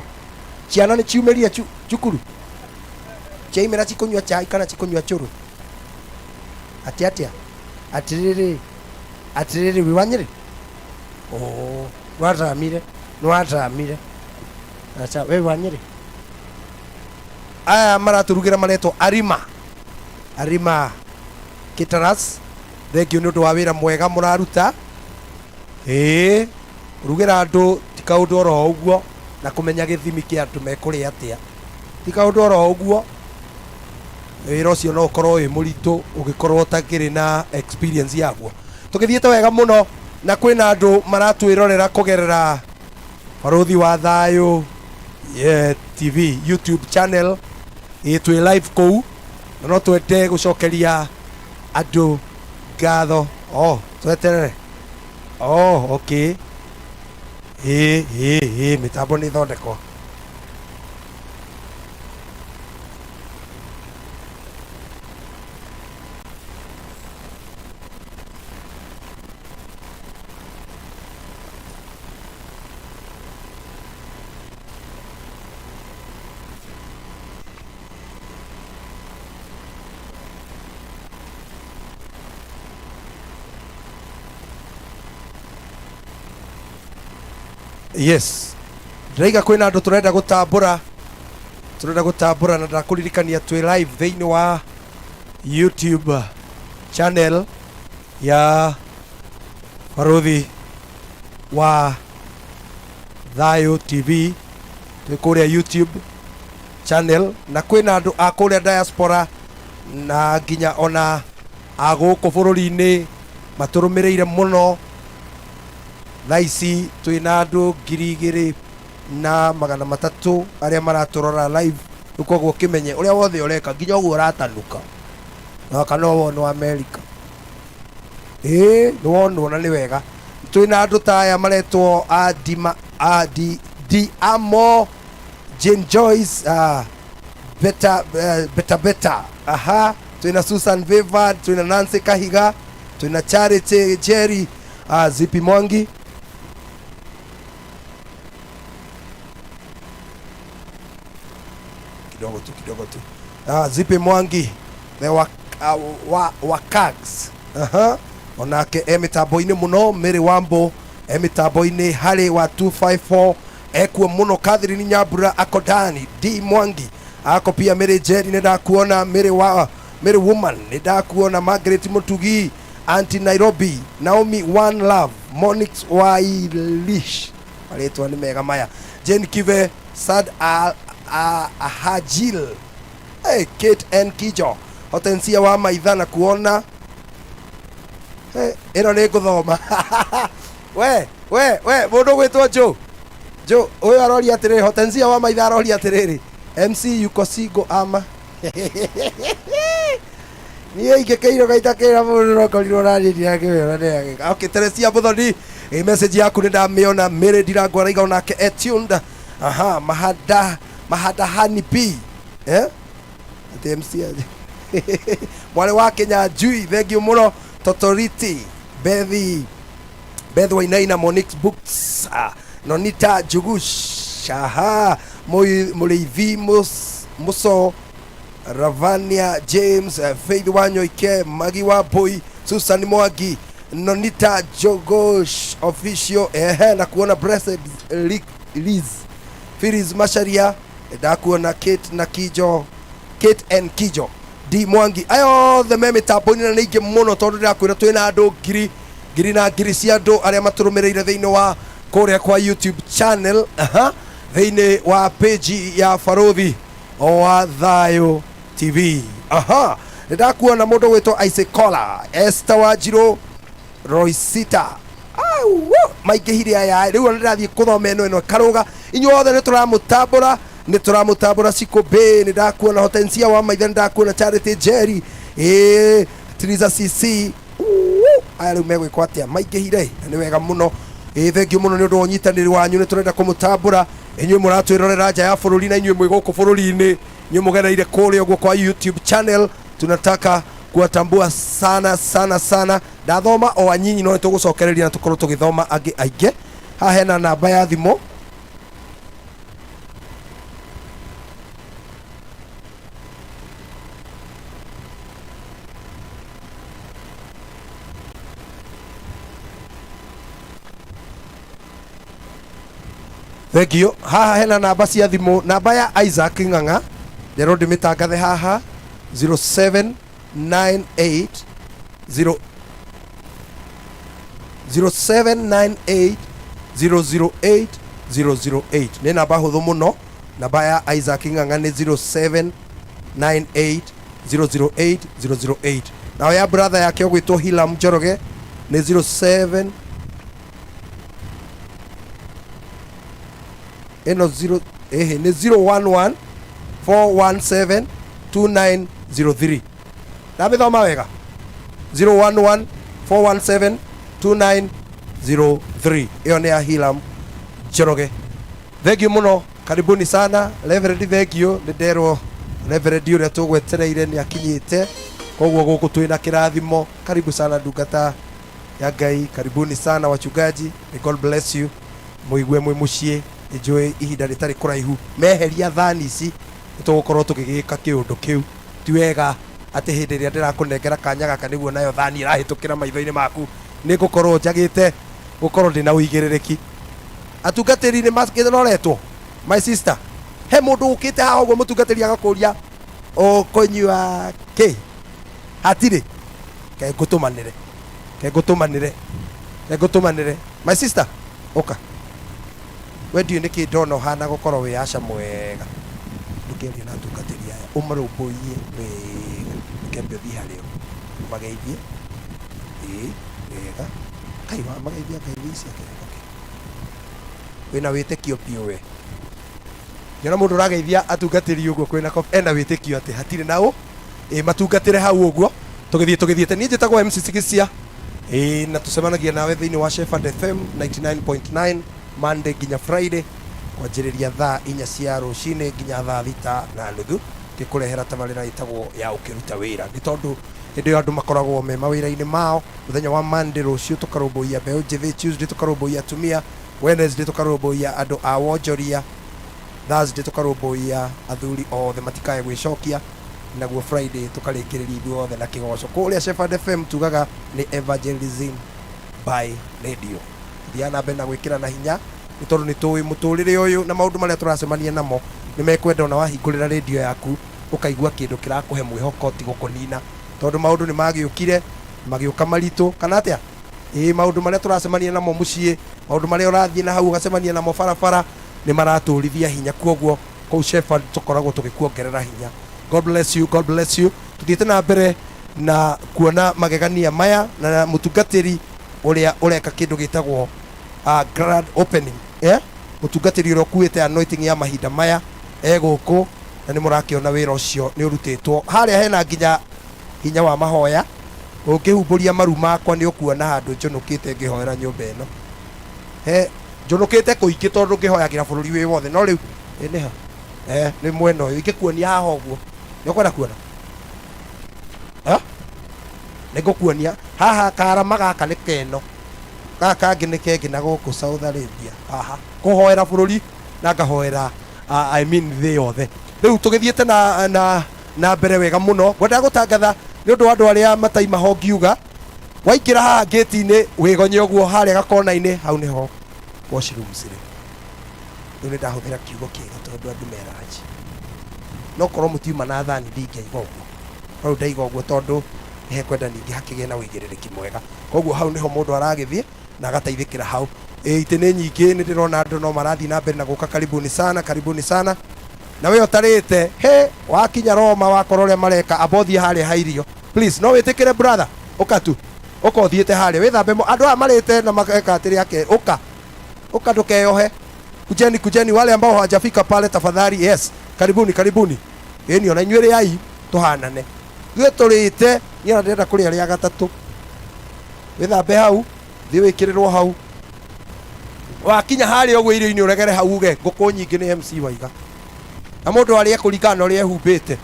A: ciana ni ciumeria cukuru chaimera chikunywa chai kana chikunywa churu atia atiriri wi wa Nyeri nwatamire acha we wa Nyeri aya maraturugira mareto arima Kitaras thank you nundu wa wira mwega muraruta rugira andu ti kaundu oro uguo na kumenya githimi kia andu mekuri atia ti kaundu oro uguo wira ucio no ukorwo wi muritu ugikorwo utakiri na experience yaguo tukithiete wega muno na kwina andu maratwirorera kugerera Baruthi wa Thayu TV YouTube channel twi live kou na no twende gucokeria andu ngatho tweterere okay mitambo ni thondeko yes ndaiga kwina andu turenda gutambura na ndakuririkania twi live thiini wa YouTube channel ya Baruthi wa Thayu TV twi kuria YouTube channel na kwina andu a kuria diaspora na nginya ona aguku bururi-ini maturumireire muno thaici twina andu 2,300 aria maraturora live ukoguo kimenye uria wothe ureka nginya uguo uratanuka na kana wonu America wonu na ni wega twina andu ta aya maretwo Diamo Jane Joyce beta twina Susan Viva twina Nancy Kahiga twina Charity Jerry Zipi Mwangi kidogo tu Zipi Mwangi the wakags onake emitambo-ini muno Mary Wambo emitambo-ini Harry wa 254 ekuo muno Catherine Nyambura akodani D Mwangi ako pia Mary Jerry ndakuona Mary Woman ndakuona Margaret Mutugi Anti Nairobi Naomi One Love Monix Wailish aletwa ni mega maya Jane Kive Sad Hajil Kate N Kijo Hortensia wa Maithana kuona ino ni guthoma we mundu gwitwo Jo uyu arori atiriri Hortensia wa Maithana arori atiriri MC yuko sigo ama niye ingikeiro gaitakira mundu no korirwo rariria kiwera nega okay Teresia Muthoni message yaku ni ndamiona Mary Ndirangwa raiga onake etuned mahada hani p MC mwale wa Kenya Jui thank you muno Totoriti Bethi Wainaina Monix Books Nonita Jugush Mureithi Muso Ravania James Faith Wanyoike Magi wa Boy Susan Mwangi, Nonita Jogosh official, na kuona Blessed Liz, Firis Masharia, da kuona Kate na Kijo, Kate and Kijo, D Mwangi. Ayo the meme taponi na nige muno tondu da kwira twina andu ngiri na ngiri cia andu aria maturumireire thiini wa kuria kwa YouTube channel, thiini wa page ya Farothi wa Thayo TV. Ndakuona mundu witwa Isaac Kola, Esther Wanjiru, Roysita. Maingihire aya riu ndirathie kuthoma eno karuga inyuothe ni turamutambura Sikobe, ni ndakuona Hortensia wa Maitha, ndakuona Charity Jerry, Triza CC. Aya riu megwikwa atia maingihire ni wega muno. Thengiu muno ni undu unyitaniri wanyu, ni turenda kumutambura inyuĩ muratwirorera nja ya bururi na inyuĩ mwĩ gũkũ bururi-inĩ, inyuĩ mugereire kũrĩa ũguo kwa YouTube channel. Tunataka kuwatambua sana sana sana. Ndathoma o anyinyi no nĩtũgũcokereria na tũkorwo tũgĩthoma angĩ aingĩ. Haha hena namba ya thimũ, thengio. Haha hena namba cia thimũ, namba ya Isaac Ng'ang'a nderwo ndĩmĩtangathe haha 0798 008 nĩ namba hũthũ mũno. Namba ya Isaac Ng'ang'a nĩ 0798 008 008. Nao ya brother yake ũgwĩtwo Hilam Njoroge nĩ 07 nĩ 011 417 2903. Ndamĩthoma wega, 011 417 2903. Iyo nĩ ya Hilam Njoroge. Thengiũ mũno, karibuni sana Reverend. Thengiũ, nĩ nderwo Reverend ũrĩa tũgwetereire nĩ akinyĩte, koguo gũkũ twĩna kĩrathimo. Karibu sana ndungata ya Ngai, karibuni sana wachungaji. May God bless you, mũigue mwĩ mũciĩ. Enjoy ihinda rĩtarĩ kũraihu. Meheria thani ici nĩtũgũkorwo tũgĩgĩka kĩũndũ kĩu. Ti wega atĩ hĩndĩ ĩrĩa ndĩrakũnengera kanya gaka nĩguo nayo thani ĩrahĩtũkĩra maitho-inĩ maku. Nĩ ngũkorwo njagĩte gũkorwo ndĩna ũigĩrĩrĩki. Atungatĩri nĩ makĩroretwo. My sister, he mũndũ ũkĩte haha ũguo mũtungatĩri agakũria ũkũnyua kĩ? Hatirĩ. Ke ngũtũmanĩre. My sister, oka. We ndiũ nĩkĩ ndona ũhana gũkorwo wĩ aca mwega. Ndũkĩaria na atungatĩri aya, ũmarũmbũiye wega. Ndũkĩambia ũthiĩ harĩa mageithie. Wega. Kai wa mageithia ngeithi ciake. Wĩna wĩtĩkio biũ we. Nyona mũndũ ũrageithia atungatĩri ũguo kwĩna ena wĩtĩkio atĩ hatirĩ naũ. Matungatĩre hau ũguo. Tũgĩthiĩte. Niĩ njĩtagwo MC Sigicia. Na tũcemanagia nawe thĩinĩ wa Shepherd FM 99.9 Monday nginya Friday kwanjĩrĩria thaa 4 cia rũcinĩ nginya thaa 6:30 ngĩkũrehera tabarĩra ĩtagwo ya ũkĩruta wĩra. Nĩ tondũ hĩndĩ ĩyo andũ makoragwo me mawĩra-inĩ mao. Mũthenya wa Monday rũciũ tũkarũmbũiya mbeũ njĩthĩ, Tuesday tũkarũmbũiya atumia, Wednesday tũkarũmbũiya andũ a wonjoria, Thursday tũkarũmbũiya athuri othe matikae gwĩcokia, naguo Friday tũkarĩkĩrĩria ithuothe na kĩgoco. Kũrĩa Shepherd FM tugaga nĩ evangelism by radio. Thiana mbere na gwĩkĩra na hinya nĩ tondũ nĩ tũĩ mũtũrĩre ũyũ na maũndũ marĩa tũracemania namo nĩ mekwenda ona wahingũrĩra radio yaku ũkaigua kĩndũ kĩrakũhe mwĩhoko ti gũkũnina, tondũ maũndũ nĩ magĩũka maritũ kana atĩa. Maũndũ marĩa tũracemania namo mũciĩ, maũndũ marĩa ũrathiĩ na hau ũgacemania namo barabara nĩ maratũrithia hinya. Kuoguo kũu Shepherd tũkoragwo tũgĩkuongerera hinya. God bless you. Tuthiĩte na mbere na kuona magegania maya na mũtungatĩri ũrĩa ũreka kĩndũ gĩtagwo grand opening. Mũtungatĩri ũrĩa ũkuĩte anointing ya mahinda maya gũkũ, na nĩ mũrakĩona wĩra ũcio nĩ ũrutĩtwo. Harĩa hena nginya hinya wa mahoya. Ũngĩhumbũria maru makwa nĩ ũkuona handũ njonokĩte ngĩhoera nyũmba ĩno. Njonokĩte kũingĩ tondũ ngĩhoyagĩra bũrũri wĩ wothe. No rĩu nĩ ha? Nĩ mwena ũyũ ingĩkuonia haha ũguo. Nĩ ũkwenda kuona? Nĩ ngũkuonia haha karama gaka nĩ keno. Gaka kangĩ nĩ kengĩ na gũkũ South Arabia. Kũhoera bũrũri na ngahoera thĩ yothe. Rĩu tũgĩthiĩte na mbere wega mũno. Ngwenda gũtangatha nĩ ũndũ wa andũ arĩa mataima ho ngiuga waikira haha gate-inĩ wigonye ũguo harĩa gakona-inĩ hau niho washrooms rĩ nĩ ndahũthĩra kiugo kĩega tondũ andũ meraji no korwo mũtiuma na thani ndingĩiga ũguo no ndaiga ũguo tondũ nĩ kwenda ningĩ hakĩgĩa na ũigĩrĩrĩki mwega koguo hau niho mũndũ aragĩthiĩ na agateithĩkĩra hau itĩ nĩ nyingĩ nĩ ndĩrona andũ no marathiĩ na mbere na gũka karibuni sana na we ũtarĩte he wakinya Roma wakora ũrĩa mareka abothie harĩa hairio please no wĩtĩkĩre brother ũka tu ũka ũthiĩte harĩa wĩthambe andũ aya marĩte na makeka atĩrĩ yake ũka ndũkeyohe kujeni wale ambao hawajafika pale tafadhali yes karibuni eni ona inyuĩrĩ yai tũhanane ithuĩ tũrĩte niĩ ndĩrenda kũrĩa rĩa gatatũ wĩthambe hau thiĩ wĩkĩrĩrwo hau wakinya harĩa ũguo irio-inĩ ũregere hau uge ngũkũ nyingĩ nĩ MC Waiga na mũndũ arĩa kũringana na ũrĩa ehumbĩte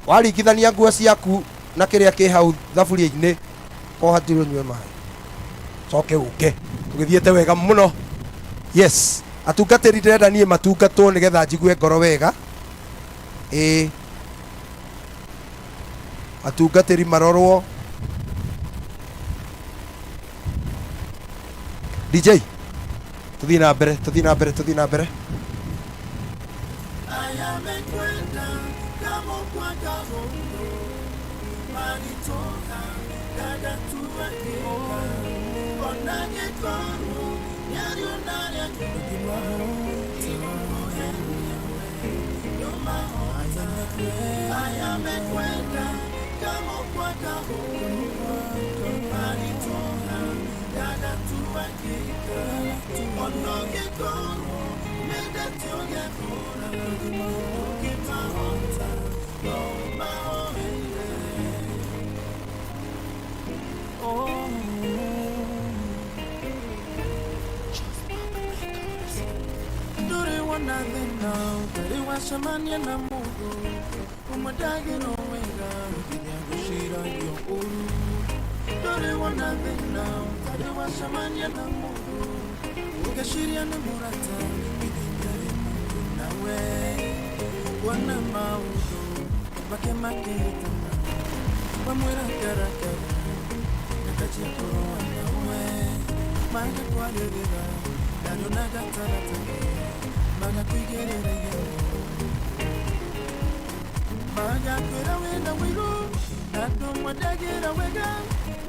A: waringithania nguo ciaku na kĩrĩa kĩ hau thaburia-inĩ hatirĩ ũnyue maĩ coke ũke tũgĩthiĩte wega mũno yes atungatĩri ndĩrenda niĩ matungatwo nĩgetha njigue ngoro wega atungatĩri marorwo DJ tuthiĩ na mbere
E: Shamania na mugo umadage no wega kinyango shira yo uru dore wana thina dore wa shamania na mugo ugashiria na murata bidindare nawe wana maudo bake maketana wamwera karakara nakachia koro nawe manga kwa lera nado nagatara manga kuigerera yo Maga kwera wenda wiru Nado mwadagera wega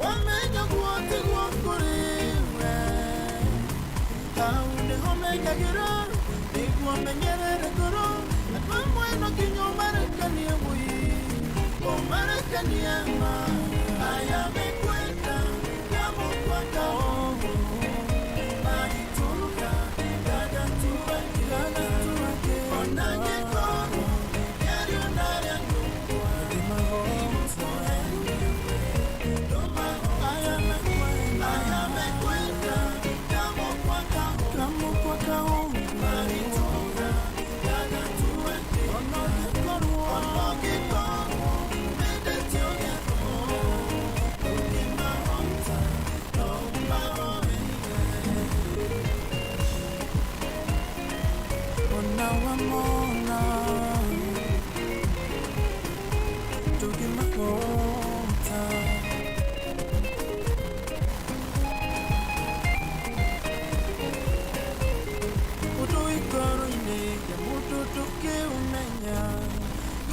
E: Wamenya kuote kuokuriwe Kaunde homega gira Niku wamenyerere kuro Atwa mweno kinyo marekani ya mui O marekani ya ma Aya mekwenda Kamo kwa kao Mahituruka Gaga tuwake Onage koro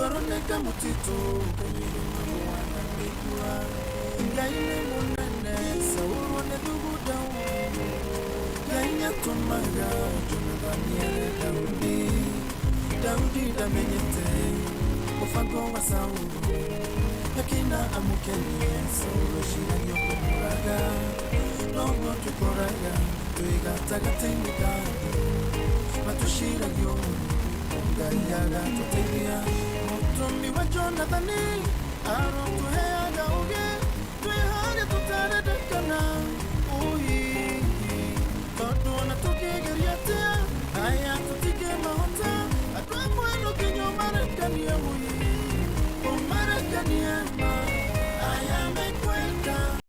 E: Koroneka mutito kwenye mwana mekua Ngaine munene saurone duguda Ngaine tumaga tunadhaniele Daudi damenyete Mufango wa sauru Yakina amukenie sauro shira yoko muraga Nogo tukoraga tuigataga tenga Matushira yoko Ngayaga tutelia Mutumi wa Jonathani Aro tuheaga uge Tuihage tutaredekana Uhi